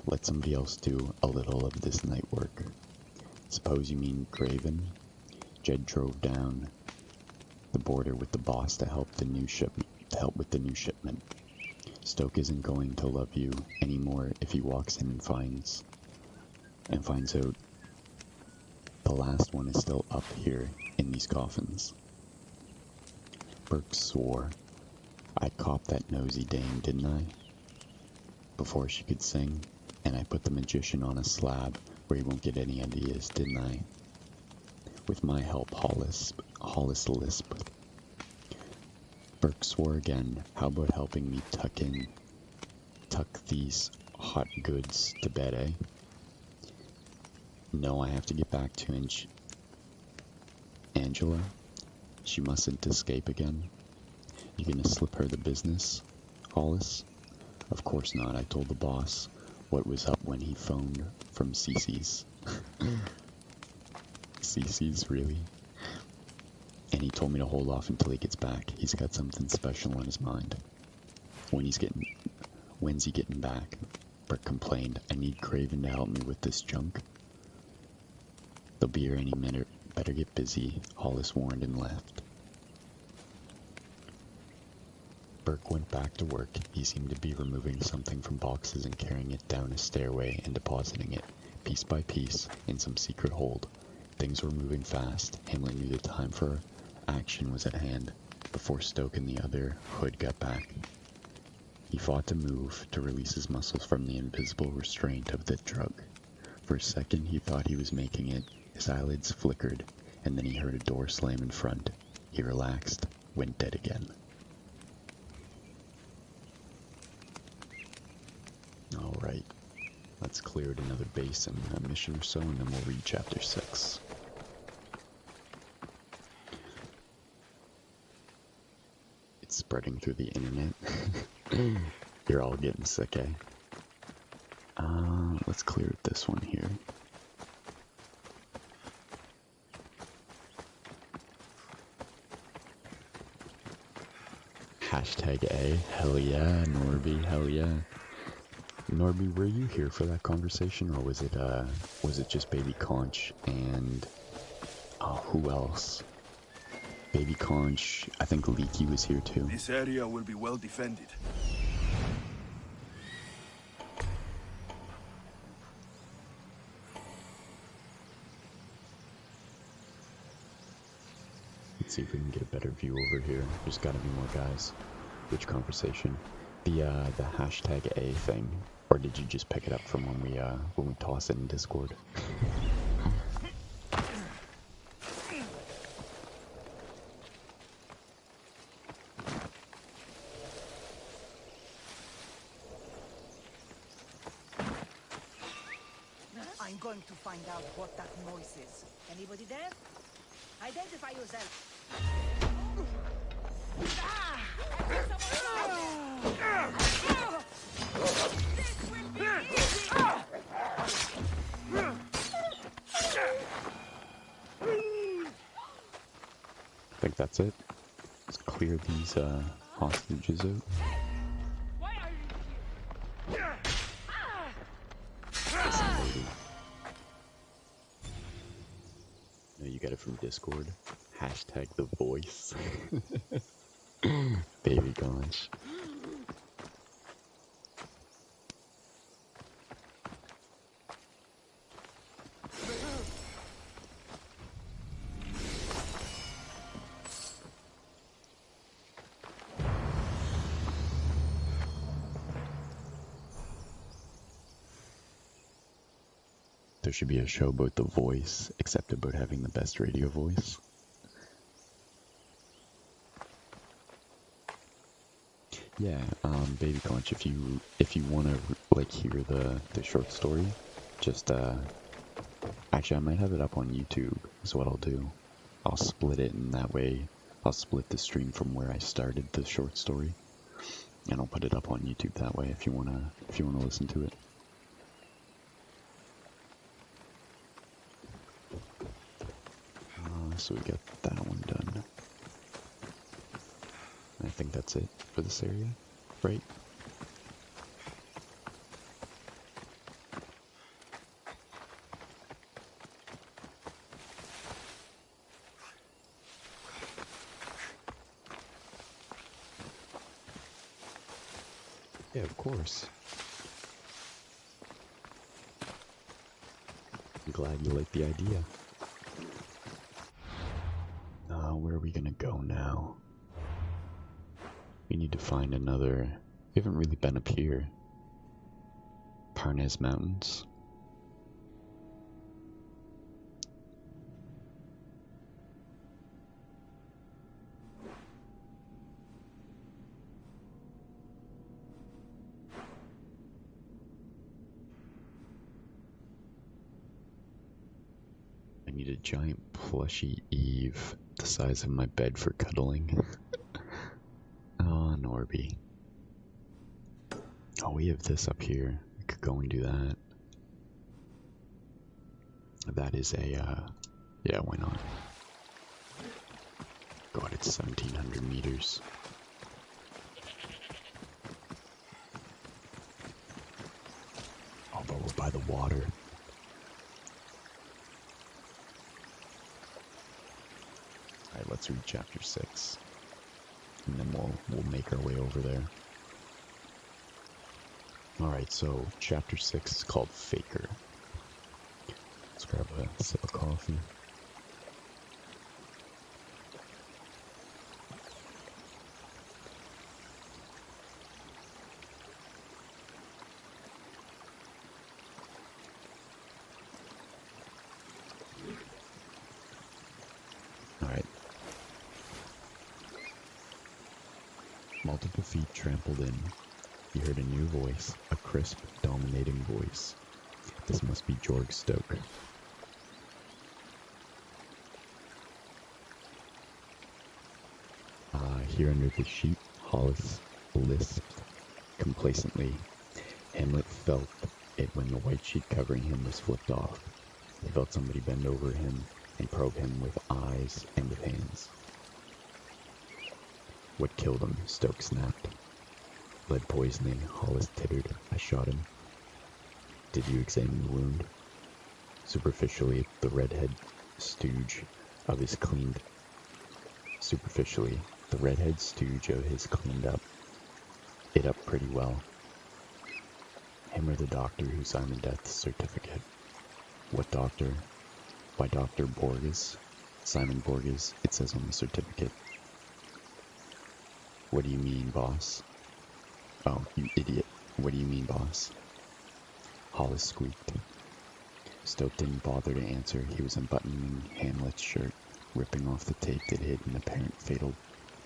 "Let somebody else do a little of this night work." "Suppose you mean Graven?" Jed drove down the border with the boss to help with the new shipment. "Stoke isn't going to love you anymore if he walks in and finds out the last one is still up here in these coffins." Burke swore. "I copped that nosy dame, didn't I?" Before she could sing, "and I put the magician on a slab where he won't get any ideas, didn't I?" "With my help," Hollis lisped. Burke swore again. "How about helping me tuck these hot goods to bed, eh?" "No, I have to get back to Angela. She mustn't escape again." "You gonna slip her the business, Hollis?" "Of course not. I told the boss what was up when he phoned from Cece's." "Cece's, really?" "And he told me to hold off until he gets back. He's got something special on his mind." When's he getting back?" Burke complained. "I need Craven to help me with this junk." "They'll be here any minute. Better get busy," Hollis warned and left. Burke went back to work. He seemed to be removing something from boxes and carrying it down a stairway and depositing it, piece by piece, in some secret hold. Things were moving fast. Hamlet knew the time for action was at hand, before Stoke and the other hood got back. He fought to move, to release his muscles from the invisible restraint of the drug. For a second he thought he was making it. His eyelids flickered, and then he heard a door slam in front. He relaxed, went dead again. Alright, let's clear out another base and a mission or so, and then we'll read chapter 6. It's spreading through the internet. You're all getting sick, eh? Let's clear out this one here. Hashtag A, hell yeah, Norby, hell yeah. Norby, were you here for that conversation, or was it just Baby Conch and, who else? Baby Conch, I think Leaky was here too. This area will be well defended. Let's see if we can get a better view over here. There's gotta be more guys. Which conversation? The hashtag A thing. Or did you just pick it up from when we toss it in Discord? I'm going to find out what that noise is. Anybody there? Identify yourself. I think that's it. Let's clear these hostages out. Why are you here? got it from Discord. Hashtag the voice. Baby gosh. There should be a show about the voice, except about having the best radio voice. Yeah, Baby Conch, if you wanna like hear the short story, just actually I might have it up on YouTube. Is what I'll do. I'll split it, and that way I'll split the stream from where I started the short story, and I'll put it up on YouTube that way if you wanna listen to it. So we got that one done. I think that's it for this area, right? Yeah, of course. I'm glad you like the idea. Where are we gonna go now? We need to find another... We haven't really been up here. Parnes Mountains. I need a giant plushy Eve the size of my bed for cuddling. Oh, Norby. Oh, we have this up here. We could go and do that. That is a, yeah, why not? God, it's 1,700 meters. Oh, but we're by the water. Alright, let's read chapter 6. And then we'll make our way over there. Alright, so chapter 6 is called Faker. Let's grab a sip of coffee. Alright. Multiple feet trampled in. He heard a new voice, a crisp, dominating voice. This must be Jorg Stoke. Here under the sheet, Hollis lisped complacently. Hamlet felt it when the white sheet covering him was flipped off. He felt somebody bend over him and probe him with eyes and with hands. What killed him? Stoke snapped. Lead poisoning, Hollis tittered. I shot him. Did you examine the wound? Superficially, the redhead stooge of his cleaned cleaned up it up pretty well. Him or the doctor who signed the death certificate? What doctor? By Dr. Borges. Simon Borges, it says on the certificate. What do you mean, boss? Oh, you idiot. What do you mean, boss? Hollis squeaked. Stoke didn't bother to answer. He was unbuttoning Hamlet's shirt, ripping off the tape that hid an apparent fatal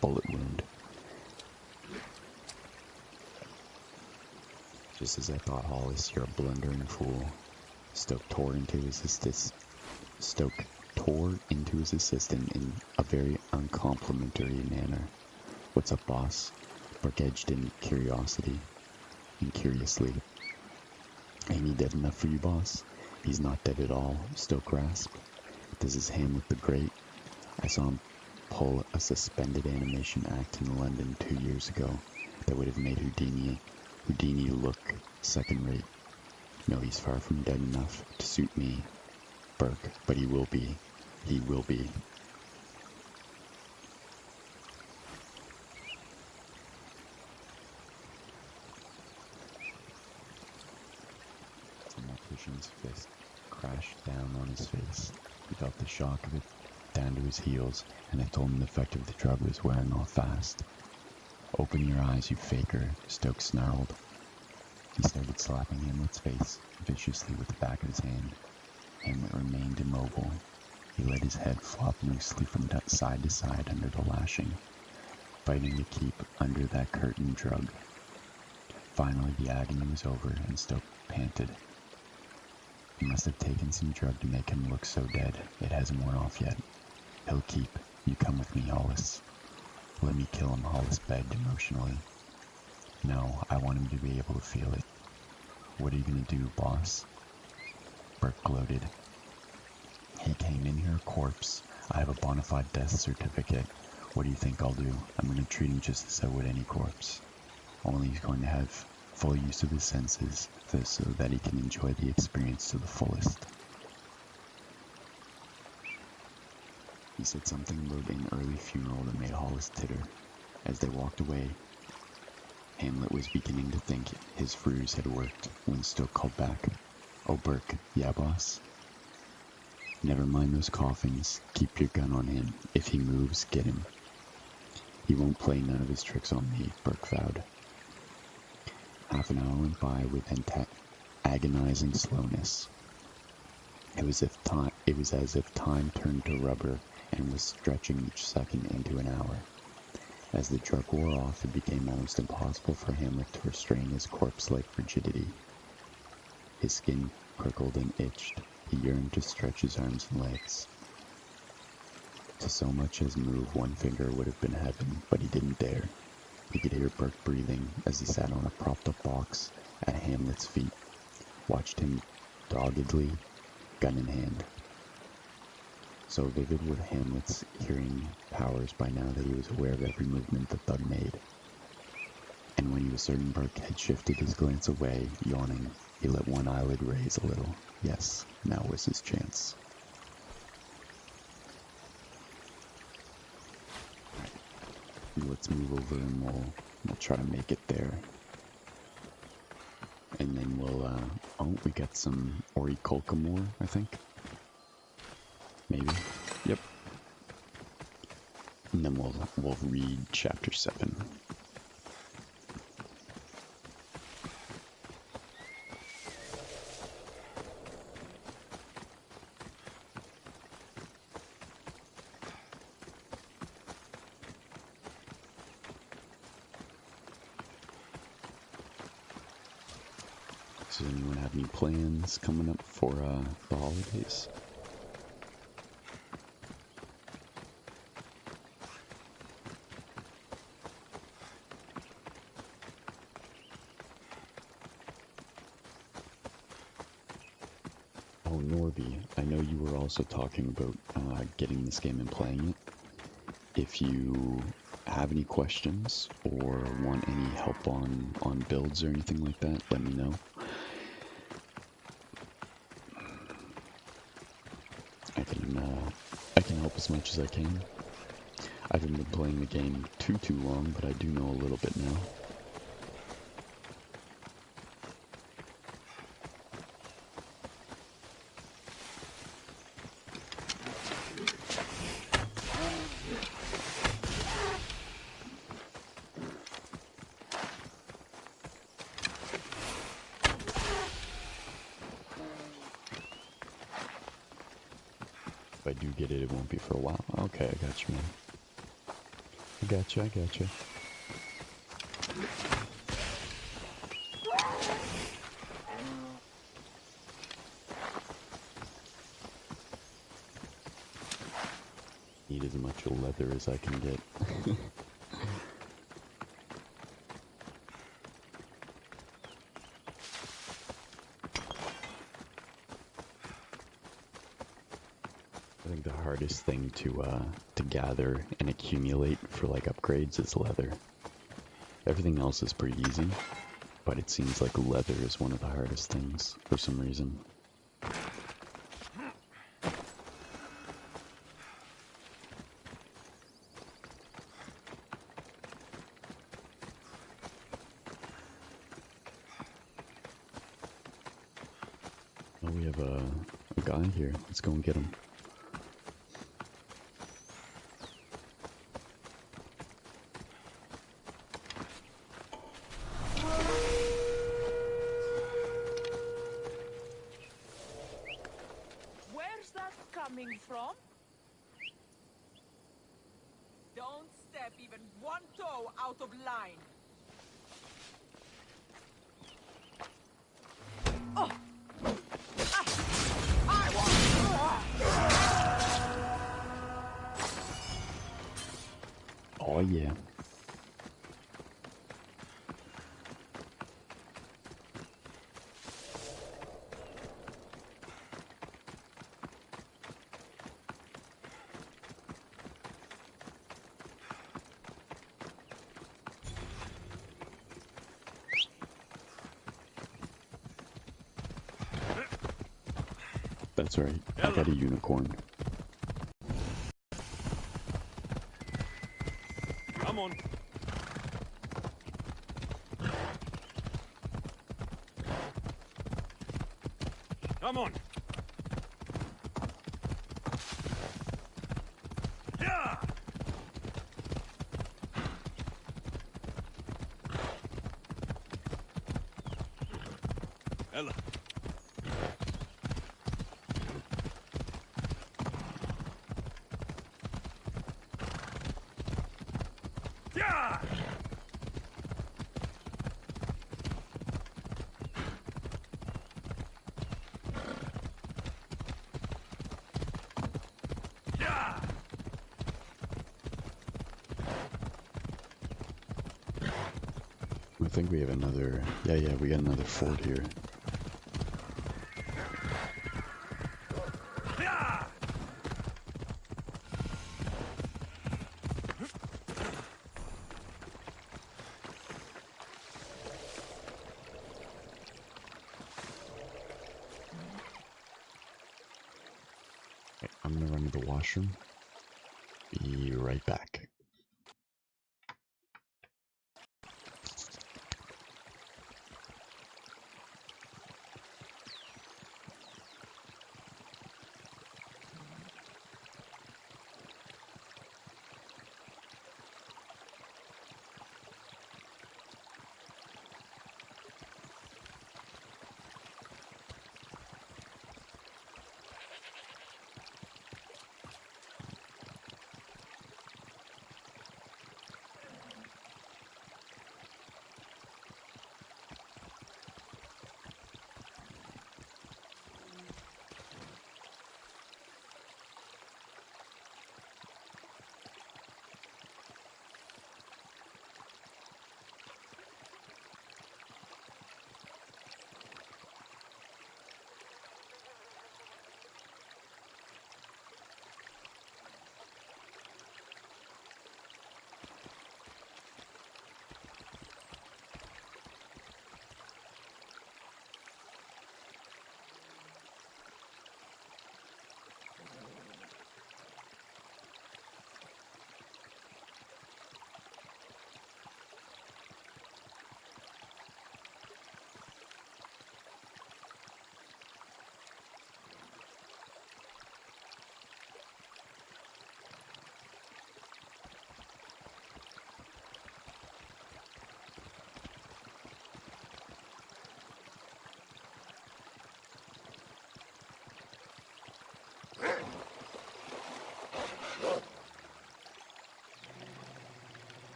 bullet wound. Just as I thought, Hollis, you're a blundering fool. Stoke tore into his assistant in a very uncomplimentary manner. What's up, boss? Burke edged in curiously. Ain't he dead enough for you, boss? He's not dead at all, Stoke grasped. This is Hamlet the Great. I saw him pull a suspended animation act in London 2 years ago that would have made Houdini look second-rate. No, he's far from dead enough to suit me, Burke, but he will be. He will be. The mortician's fist crashed down on his face. He felt the shock of it down to his heels, and it told him the effect of the drug was wearing off fast. "Open your eyes, you faker," Stokes snarled. He started slapping Hamlet's face viciously with the back of his hand. Hamlet remained immobile. He let his head flop loosely from side to side under the lashing, fighting to keep under that curtain drug. Finally, the agony was over, and Stoke panted. "He must have taken some drug to make him look so dead. It hasn't worn off yet. He'll keep. You come with me, Hollis." "Let me kill him," Hollis begged emotionally. "No, I want him to be able to feel it." "What are you gonna do, boss?" Burke gloated. "He came in here a corpse. I have a bona fide death certificate. What do you think I'll do? I'm gonna treat him just as I would any corpse. Only he's going to have full use of his senses, so that he can enjoy the experience to the fullest." He said something about an early funeral that made Hollis titter. As they walked away, Hamlet was beginning to think his ruse had worked when Stoke called back. "Oh, Burke." "Yeah, boss?" "Never mind those coffins. Keep your gun on him. If he moves, get him." "He won't play none of his tricks on me," Burke vowed. Half an hour went by with agonizing slowness. It was as if time turned to rubber and was stretching each second into an hour. As the drug wore off, it became almost impossible for Hamlet to restrain his corpse-like rigidity. His skin prickled and itched. He yearned to stretch his arms and legs. To so much as move one finger would have been heaven, but he didn't dare. He could hear Burke breathing as he sat on a propped-up box at Hamlet's feet, watched him doggedly, gun in hand. So vivid were Hamlet's hearing powers by now that he was aware of every movement the thug made. And when he was certain Burke had shifted his glance away, yawning, he let one eyelid raise a little. Yes, now was his chance. Alright, let's move over and we'll try to make it there. And then we got some Oricolca more, I think. Maybe. Yep. And then we'll read chapter 7. Does anyone have any plans coming up for the holidays? Oh, Norby, I know you were also talking about getting this game and playing it. If you have any questions or want any help on builds or anything like that, let me know. I can help as much as I can. I haven't been playing the game too long, but I do know a little bit now. If I do get it, it won't be for a while. Okay, I got you, man. I got you. Need as much leather as I can get. I think the hardest thing to gather and accumulate for like upgrades is leather. Everything else is pretty easy, but it seems like leather is one of the hardest things for some reason. Oh, we have a guy here. Let's go and get him. Where's that coming from? Don't step even one toe out of line. Oh! I want... Oh yeah. That's right. I got a unicorn. Come on. Come on. Yeah. Ella. Yeah. Yeah. I think we have another... Yeah, we got another fort here. Yeah. Okay, I'm gonna run to the washroom. Be right back.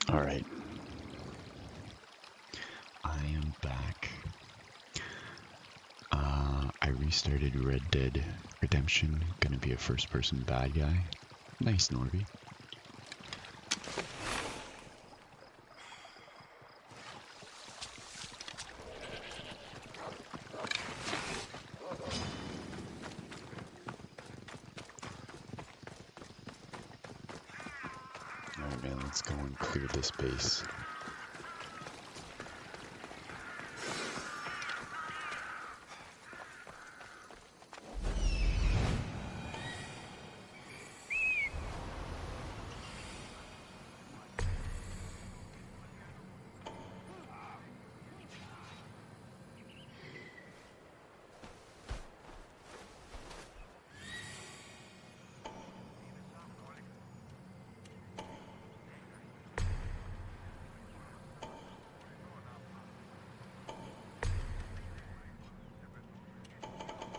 Alright. I am back. I restarted Red Dead Redemption. Gonna be a first-person bad guy. Nice, Norby. Alright, man, let's go and clear this base.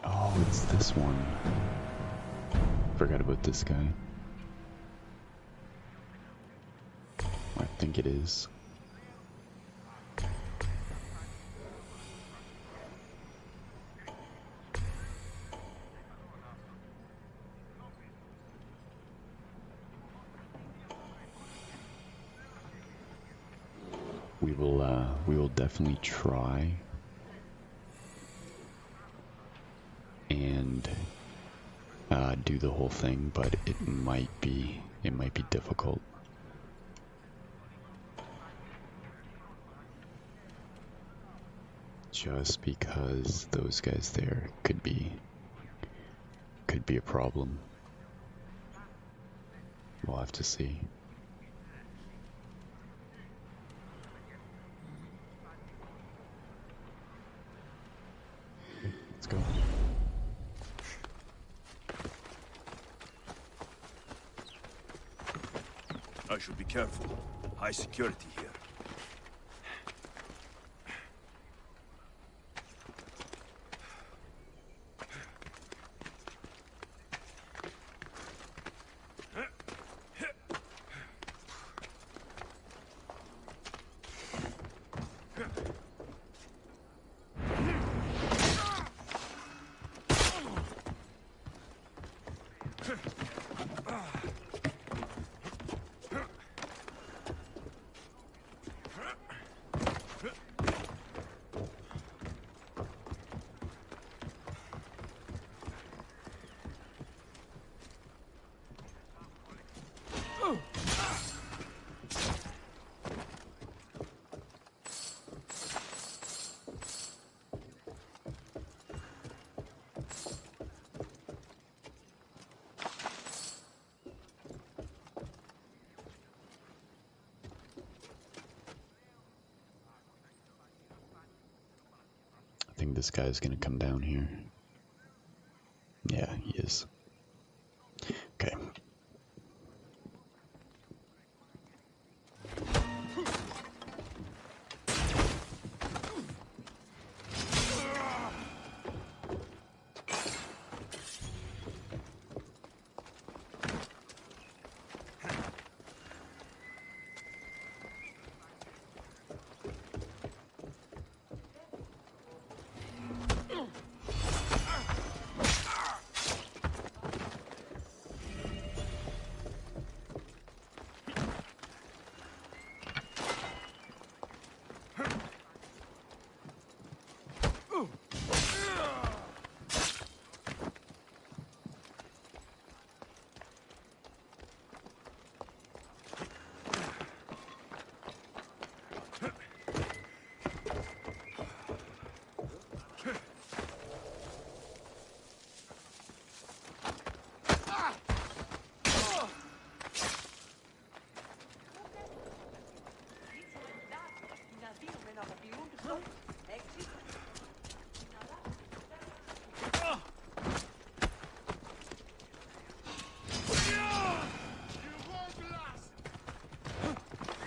Oh, it's this one. Forgot about this guy. I think it is. We will definitely try and do the whole thing, but it might be difficult. Just because those guys there could be a problem. We'll have to see. Okay, let's go. I should be careful. High security here. I think this guy's gonna come down here. Yeah, he is. Okay.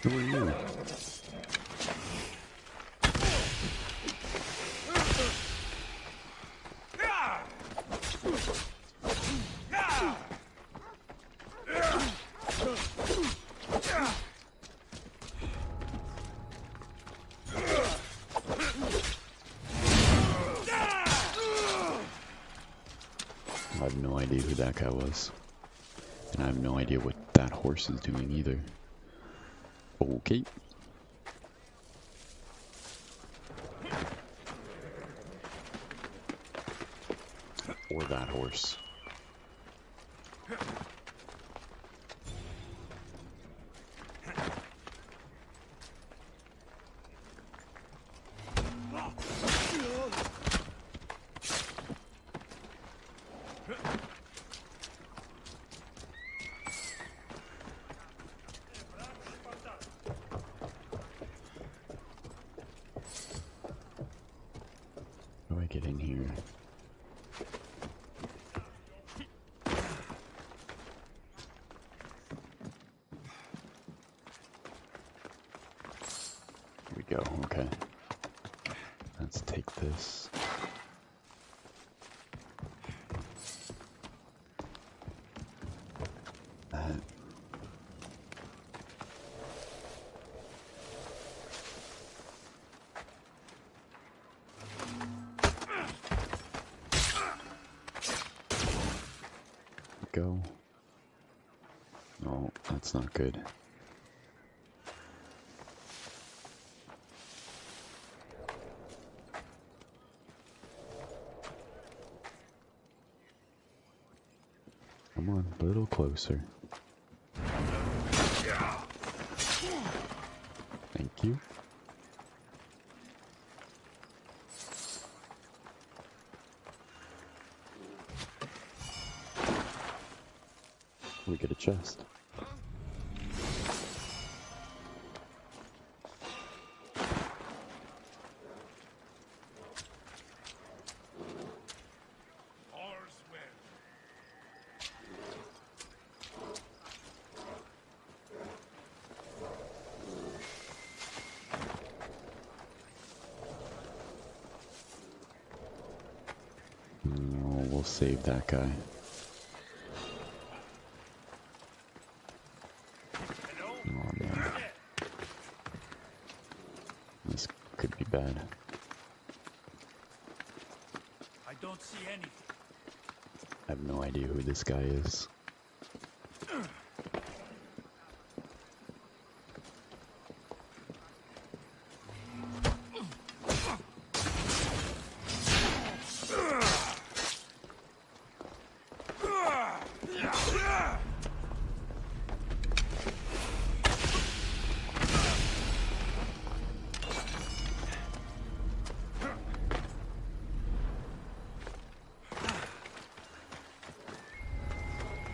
Who are you? I have no idea who that guy was. And I have no idea what that horse is doing either. Okay. Or that horse. How do I get in here? Here we go, okay. Let's take this. That. Go. No, that's not good. Come on, a little closer. Thank you. We get a chest. All's well. Oh, we'll save that guy. Hello? Oh man, this could be bad. I don't see anything. I have no idea who this guy is.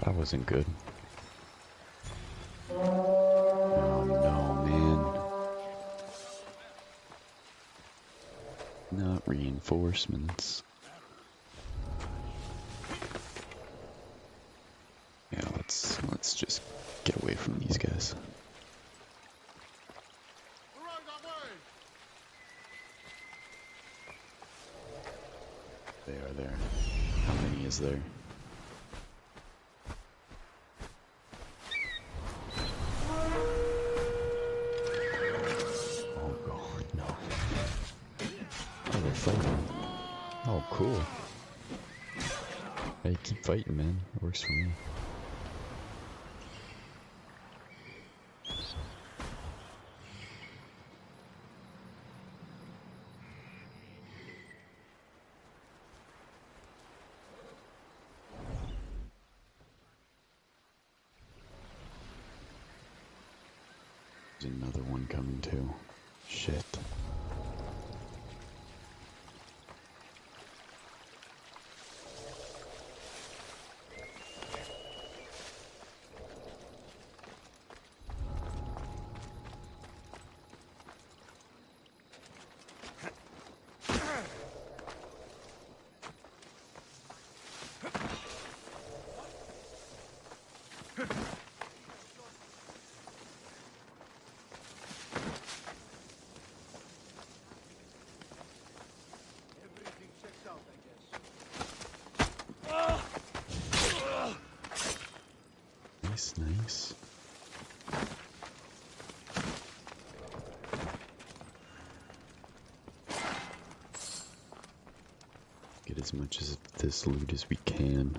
That wasn't good. Oh no, man. Not reinforcements. Yeah, let's just get away from these guys. Right that way. They are there. How many is there? Oh god, no. Oh, they're fighting. Oh, cool. Hey, keep fighting, man. It works for me. There's another one coming too. Shit. Everything checks out, I guess. Nice, nice. Get as much of this loot as we can.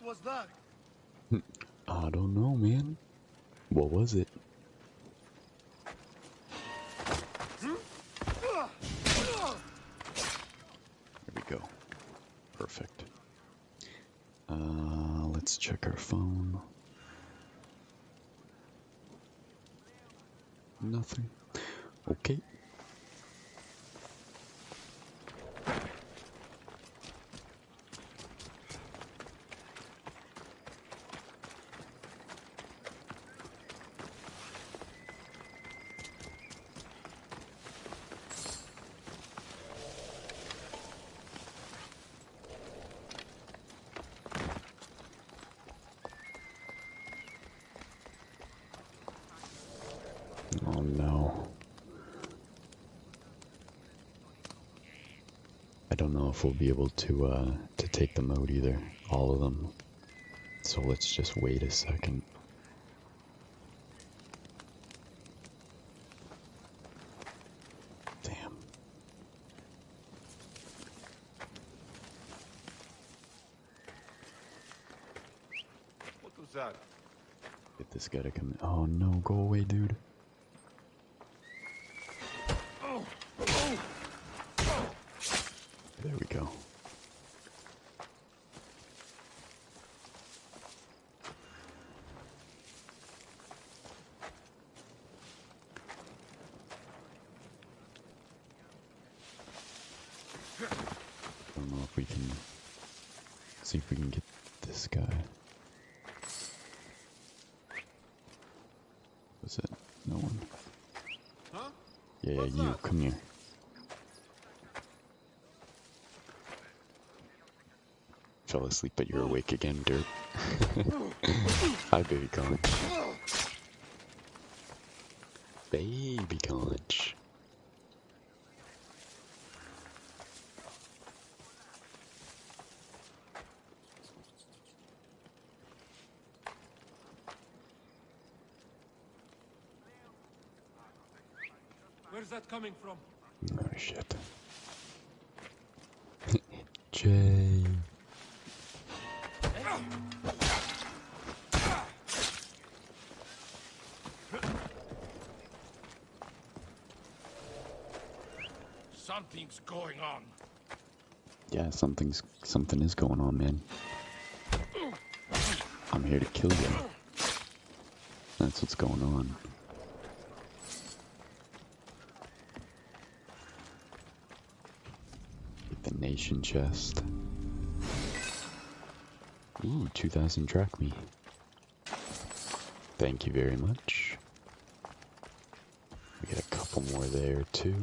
was that? I don't know, man. What was it? There we go. Perfect. Let's check our phone. Nothing. Okay. Oh no. I don't know if we'll be able to take them out either. All of them. So let's just wait a second. Damn. What was that? Get this guy to come in. Oh no, go away, dude. There we go. I don't know if we can see if we can get this guy. Was it? No one. Huh? Yeah, What's you, that? come here. Fell asleep, but you're awake again, Dirt. Hi, baby conch. Baby conch. Where's that coming from? Oh shit. Jay. Something's going on. Yeah, something is going on, man. I'm here to kill you. That's what's going on. Get the nation chest. Ooh, 2,000 drachmi. Thank you very much. We get a couple more there too.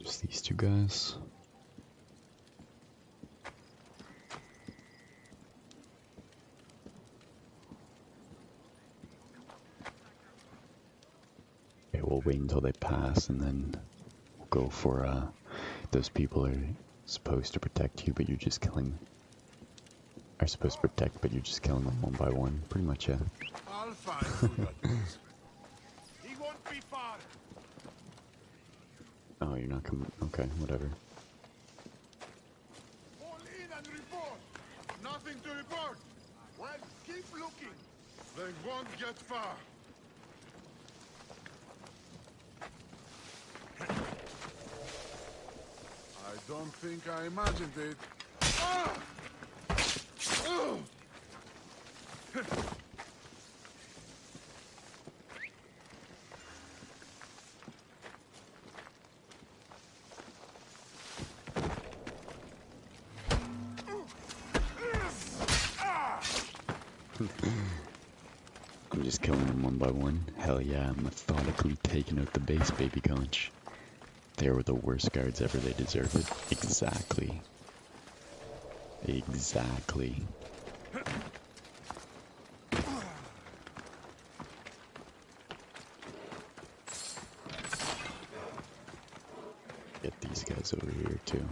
Just these two guys. Okay, we'll wait until they pass and then we'll go for those people are supposed to protect you, but you're just killing. Are supposed to protect, but you're just killing them one by one. Pretty much, yeah. I'll find who that is. He won't be far. Oh, you're not coming. Okay, whatever. Fall in and report. Nothing to report. Well, keep looking. They won't get far. I don't think I imagined it. Ah! Oh! I'm just killing them one by one. Hell yeah, I'm methodically taking out the base, baby conch. They were the worst guards ever. They deserve it. Exactly. Exactly. Get these guys over here too.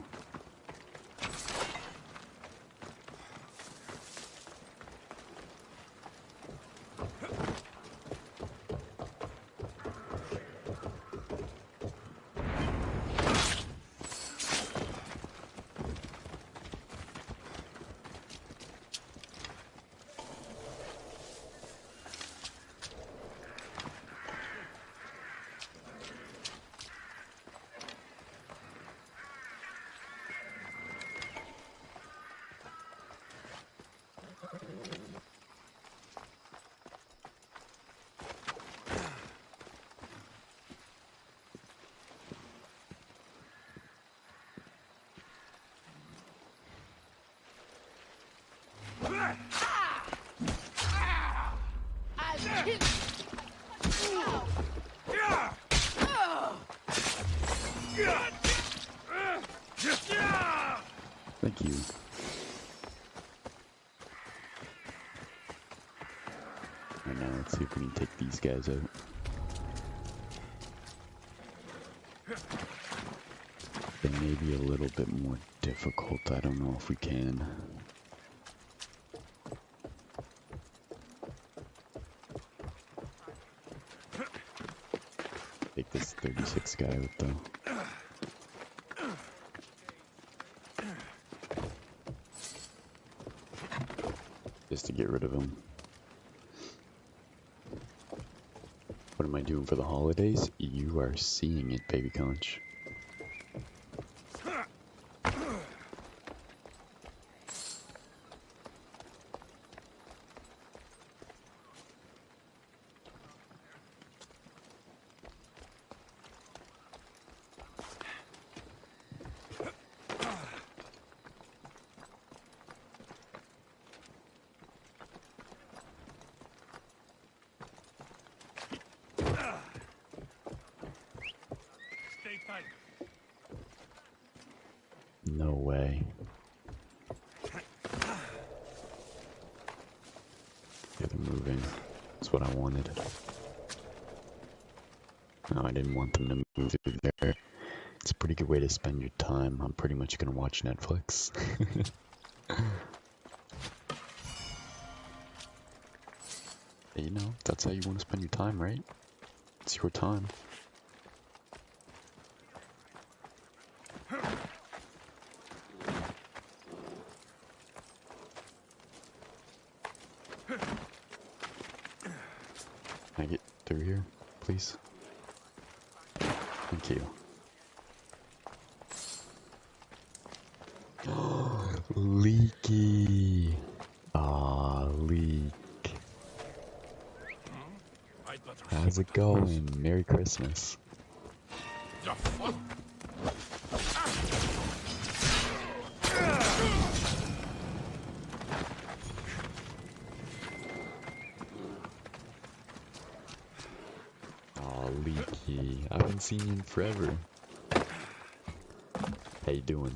Thank you. Right now, let's see if we can take these guys out. They may be a little bit more difficult. I don't know if we can. Take this 36 guy out though. Just to get rid of him. What am I doing for the holidays? You are seeing it, baby conch. No way. Yeah, they're moving. That's what I wanted. No, I didn't want them to move through there. It's a pretty good way to spend your time. I'm pretty much gonna watch Netflix. Hey, you know, that's how you want to spend your time, right? It's your time. Can I get through here, please? Thank you. Leaky! Ah, Leak. How's it going? Merry Christmas. Aw, Leaky. I haven't seen you in forever. How you doing?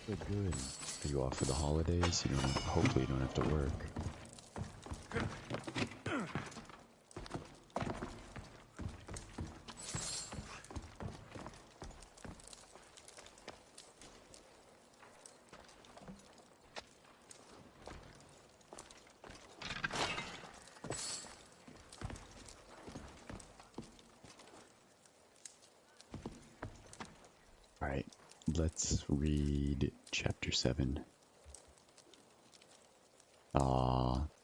Good, good. Are you off for the holidays? You don't. Hopefully, you don't have to work. Alright, let's read chapter 7.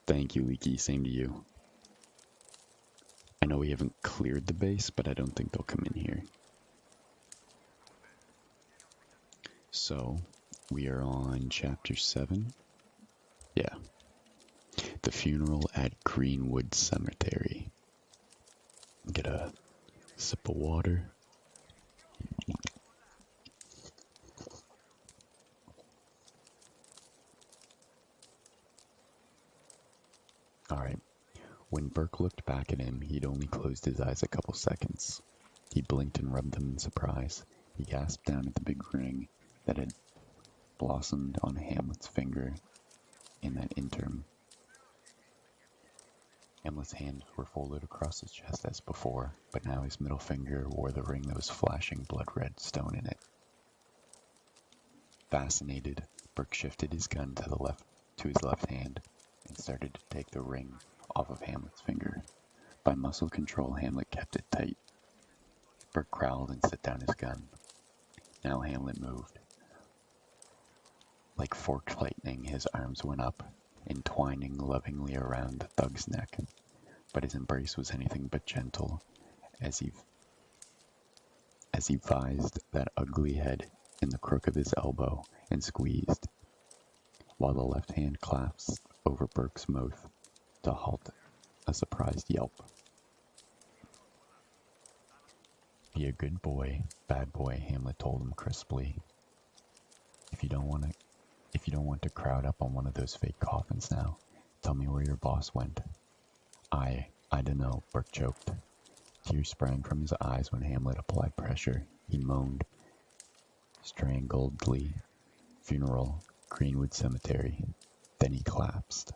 Thank you, Leaky. Same to you. I know we haven't cleared the base, but I don't think they'll come in here. So, we are on chapter 7. Yeah. The funeral at Greenwood Cemetery. Get a Sip of water. Alright, when Burke looked back at him, he'd only closed his eyes a couple seconds. He blinked and rubbed them in surprise. He gasped down at the big ring that had blossomed on Hamlet's finger in that interim. Hamlet's hands were folded across his chest as before, but now his middle finger wore the ring that was flashing blood-red stone in it. Fascinated, Burke shifted his gun to his left hand and started to take the ring off of Hamlet's finger. By muscle control, Hamlet kept it tight. Burke growled and set down his gun. Now Hamlet moved. Like forked lightning, his arms went up, entwining lovingly around the thug's neck. But his embrace was anything but gentle, as he vised that ugly head in the crook of his elbow and squeezed, while the left hand clasped over Burke's mouth to halt a surprised yelp. Be a good boy, bad boy, Hamlet told him crisply. If you don't want to crowd up on one of those fake coffins now, tell me where your boss went. I dunno, Burke choked. Tears sprang from his eyes when Hamlet applied pressure. He moaned, strangledly, funeral, Greenwood Cemetery. Then he collapsed.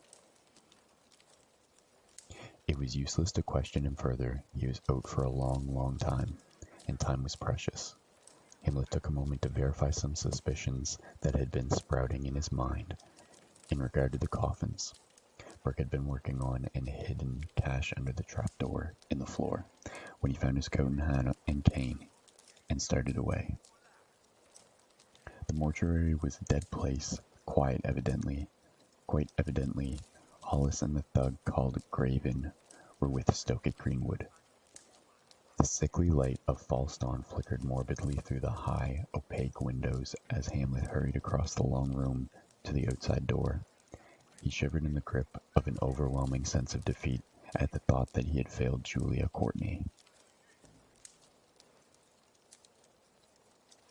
It was useless to question him further. He was out for a long, long time, and time was precious. Hamlet took a moment to verify some suspicions that had been sprouting in his mind in regard to the coffins. Burke had been working on and hidden cash under the trapdoor in the floor when he found his coat and hat and cane and started away. The mortuary was a dead place, quite evidently. Hollis and the thug called Graven were with Stoke at Greenwood. The sickly light of false dawn flickered morbidly through the high, opaque windows as Hamlet hurried across the long room to the outside door. He shivered in the grip of an overwhelming sense of defeat at the thought that he had failed Julia Courtney.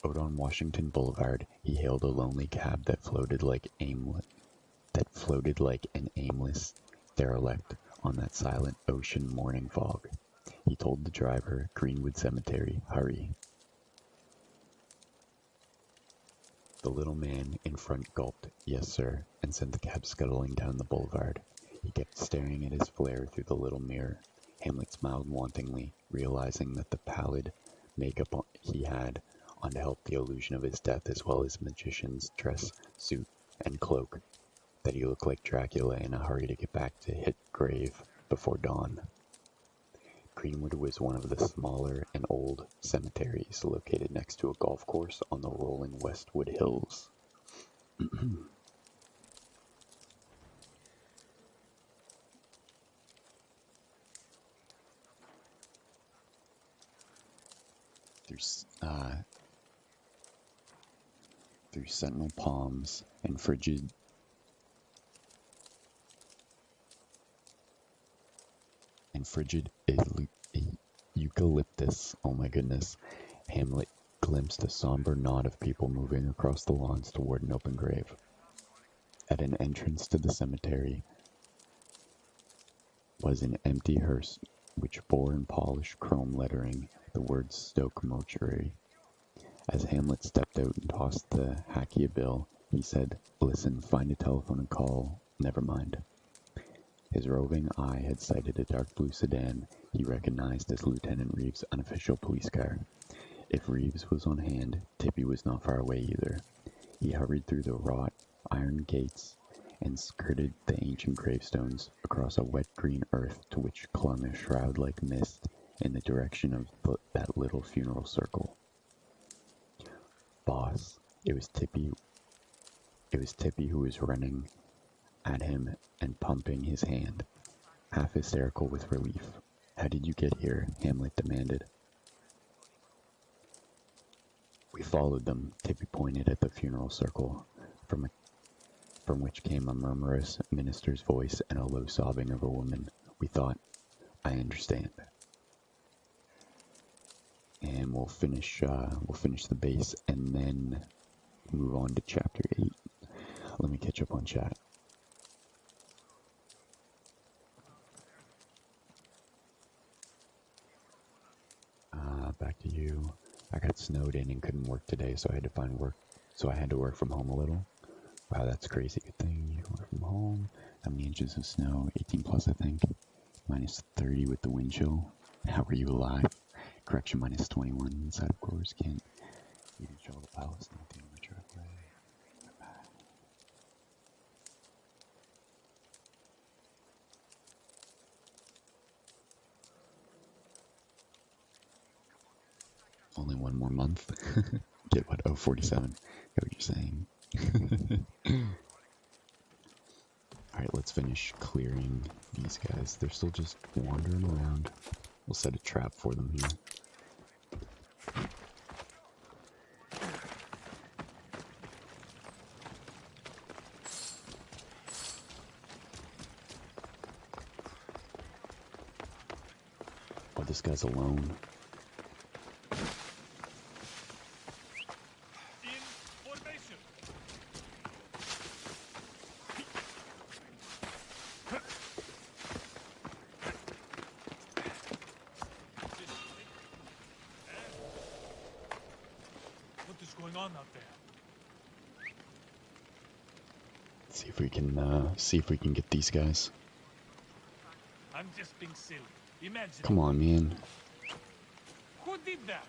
Out on Washington Boulevard, he hailed a lonely cab that floated like an aimless derelict on that silent ocean morning fog. He told the driver, Greenwood Cemetery, hurry. The little man in front gulped, yes sir, and sent the cab scuttling down the boulevard. He kept staring at his flare through the little mirror. Hamlet smiled wantingly, realizing that the pallid makeup he had on to help the illusion of his death as well as magician's dress, suit, and cloak, that he looked like Dracula in a hurry to get back to his grave before dawn. Greenwood was one of the smaller and old cemeteries located next to a golf course on the rolling Westwood Hills. Through sentinel palms and frigid eucalyptus, oh my goodness, Hamlet glimpsed a somber knot of people moving across the lawns toward an open grave. At an entrance to the cemetery was an empty hearse which bore in polished chrome lettering the words Stoke Mortuary. As Hamlet stepped out and tossed the hacky a bill, he said, "Listen, find a telephone and call. Never mind." His roving eye had sighted a dark blue sedan he recognized as Lieutenant Reeves' unofficial police car. If Reeves was on hand, Tippy was not far away either. He hurried through the wrought iron gates and skirted the ancient gravestones across a wet green earth to which clung a shroud-like mist in the direction of that little funeral circle. Boss, it was Tippy who was running at him and pumping his hand, half hysterical with relief. "How did you get here?" Hamlet demanded. "We followed them," Tippy pointed at the funeral circle, from which came a murmurous minister's voice and a low sobbing of a woman. "We thought, I understand." and we'll finish the base and then move on to chapter 8. Let me catch up on chat. Back to you. I got snowed in and couldn't work today, so I had to find work. So I had to work from home a little. Wow, that's crazy. Good thing you can work from home. How many inches of snow? 18 plus, I think. Minus 30 with the wind chill. How are you alive? Correction, minus 21 inside, of course. Can't even show the palace. Nothing in the driveway. Only one more month. Get what? Oh, 47. Get what you're saying. Alright, let's finish clearing these guys. They're still just wandering around. We'll set a trap for them here. Oh, this guy's alone. See if we can get these guys. I'm just being silly. Imagine. Come on, man. Who did that?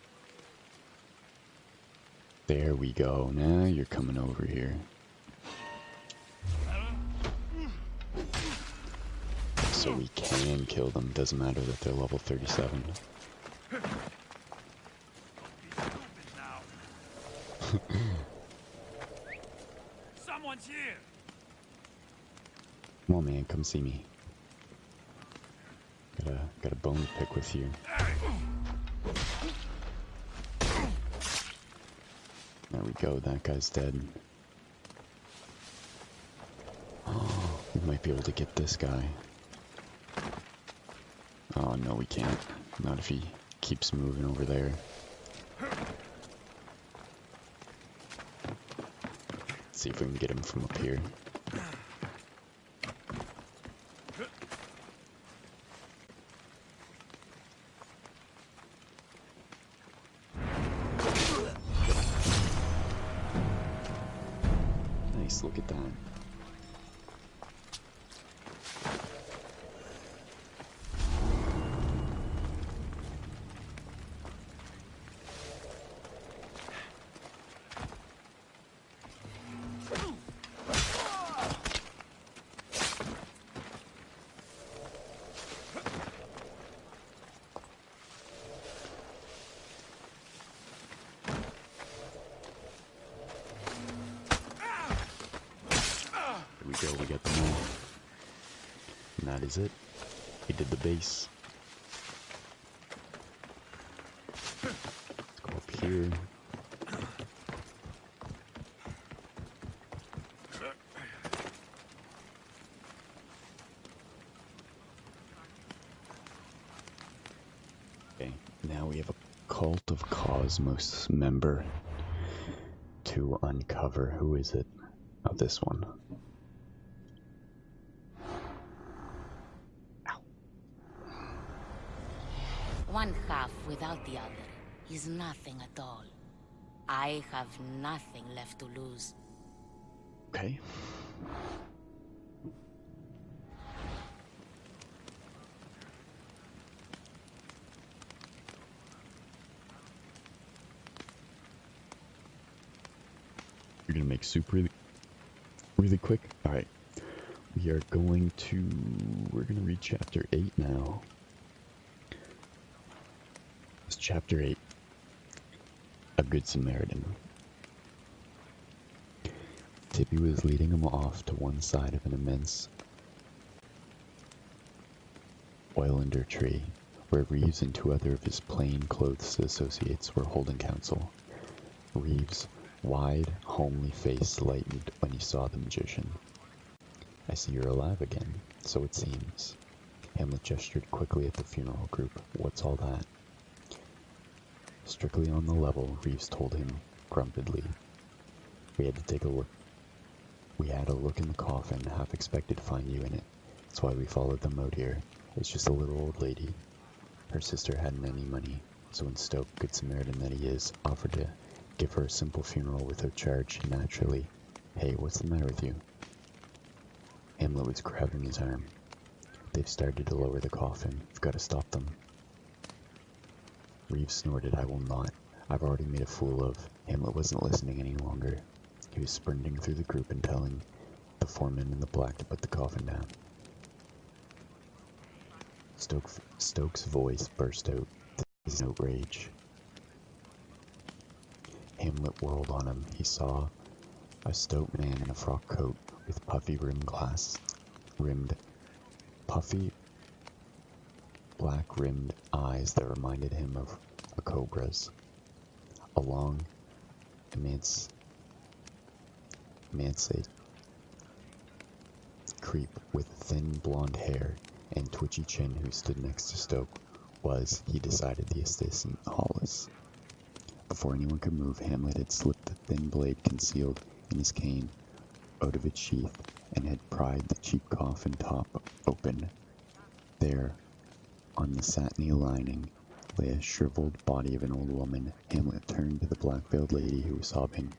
There we go. Now you're coming over here. So we can kill them. Doesn't matter that they're level 37. Someone's here. Come on, man, come see me. Got a bone to pick with you. There we go, that guy's dead. Oh, we might be able to get this guy. Oh, no, we can't. Not if he keeps moving over there. Let's see if we can get him from up here. Look at that. We got them all. And that is it. We did the base. Let's go up here. Okay, now we have a Cult of Cosmos member to uncover. Who is it? Oh, this one. One half without the other is nothing at all. I have nothing left to lose. Okay. You're gonna make soup really quick? Alright. We're gonna read chapter 8 now. It's chapter 8. A Good Samaritan. Tippy was leading him off to one side of an immense oilander tree, where Reeves and two other of his plain-clothes associates were holding council. Reeves' wide, homely face lightened when he saw the magician. "I see you're alive again, so it seems." Hamlet gestured quickly at the funeral group. "What's all that?" Strictly on the level, Reeves told him grumpily. We had a look in the coffin, half expected to find you in it. That's why we followed them out here. It's just a little old lady. Her sister hadn't any money, so when Stoke, good Samaritan that he is, offered to give her a simple funeral without charge, he naturally, "Hey, what's the matter with you?" Hamlet was grabbing his arm. "They've started to lower the coffin. We've got to stop them." Reeves snorted, "I will not. I've already made a fool of." Hamlet wasn't listening any longer. He was sprinting through the group and telling the four men in the black to put the coffin down. Stoke's voice burst out. This is no rage. Hamlet whirled on him. He saw a stout man in a frock coat with puffy black-rimmed eyes that reminded him of a cobra's. A long, emaciated creep with thin blonde hair and twitchy chin who stood next to Stoke was, he decided, the assistant Hollis. Before anyone could move, Hamlet had slipped the thin blade concealed in his cane out of its sheath and had pried the cheap coffin top open. There, on the satiny lining, lay a shriveled body of an old woman. Hamlet turned to the black-veiled lady who was sobbing.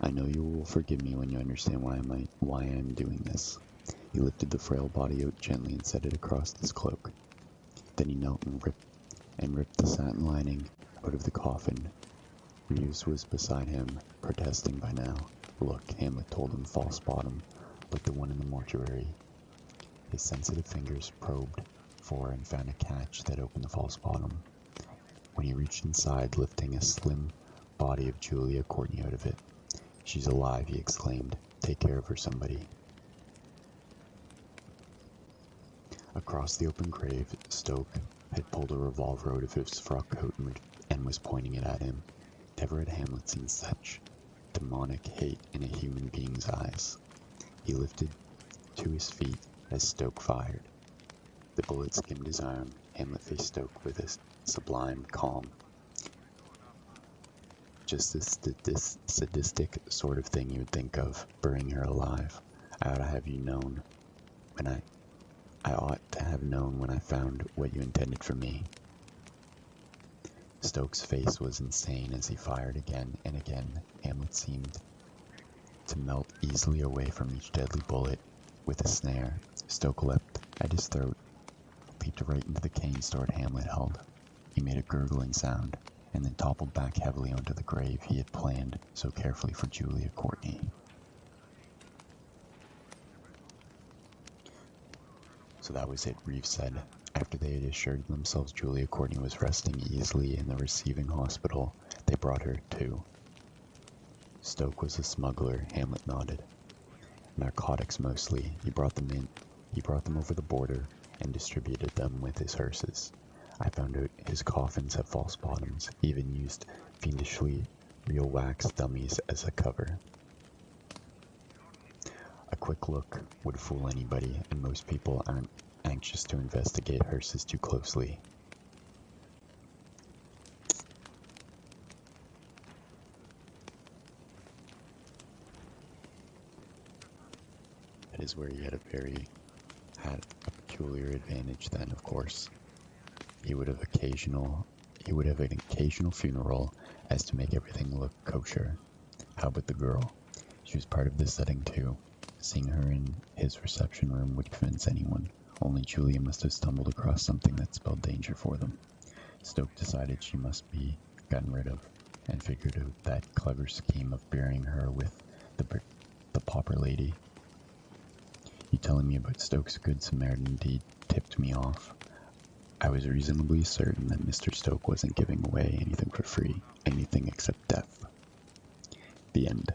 "I know you will forgive me when you understand why I am doing this." He lifted the frail body out gently and set it across his cloak. Then he knelt and ripped the satin lining out of the coffin. Reeves was beside him, protesting by now. "Look," Hamlet told him, "false bottom, like the one in the mortuary." His sensitive fingers probed for and found a catch that opened the false bottom. When he reached inside, lifting a slim body of Julia Courtney out of it. "She's alive," he exclaimed. "Take care of her, somebody." Across the open grave, Stoke had pulled a revolver out of his frock coat and was pointing it at him. Never had Hamlet seen such demonic hate in a human being's eyes. He lifted to his feet as Stoke fired. The bullet skimmed his arm. Hamlet faced Stoke with a sublime calm. Just this sadistic sort of thing you would think of, burying her alive. I ought to have known when I found what you intended for me. Stoke's face was insane as he fired again and again. Hamlet seemed to melt easily away from each deadly bullet with a snare. Stoke leapt at his throat, leaped right into the cane sword Hamlet held. He made a gurgling sound, and then toppled back heavily onto the grave he had planned so carefully for Julia Courtney. So that was it, Reeves said. After they had assured themselves Julia Courtney was resting easily in the receiving hospital, they brought her to. Stoke was a smuggler, Hamlet nodded. Narcotics mostly. He brought them over the border and distributed them with his hearses. I found out his coffins have false bottoms, even used fiendishly real wax dummies as a cover. A quick look would fool anybody, and most people aren't anxious to investigate hearses too closely. That is where he had a peculiar advantage then, of course. He would have an occasional funeral as to make everything look kosher. How about the girl? She was part of the setting too. Seeing her in his reception room would convince anyone. Only Julia must have stumbled across something that spelled danger for them. Stoke decided she must be gotten rid of, and figured out that clever scheme of burying her with the pauper lady. You telling me about Stoke's Good Samaritan deed tipped me off. I was reasonably certain that Mr. Stoke wasn't giving away anything for free, anything except death. The end.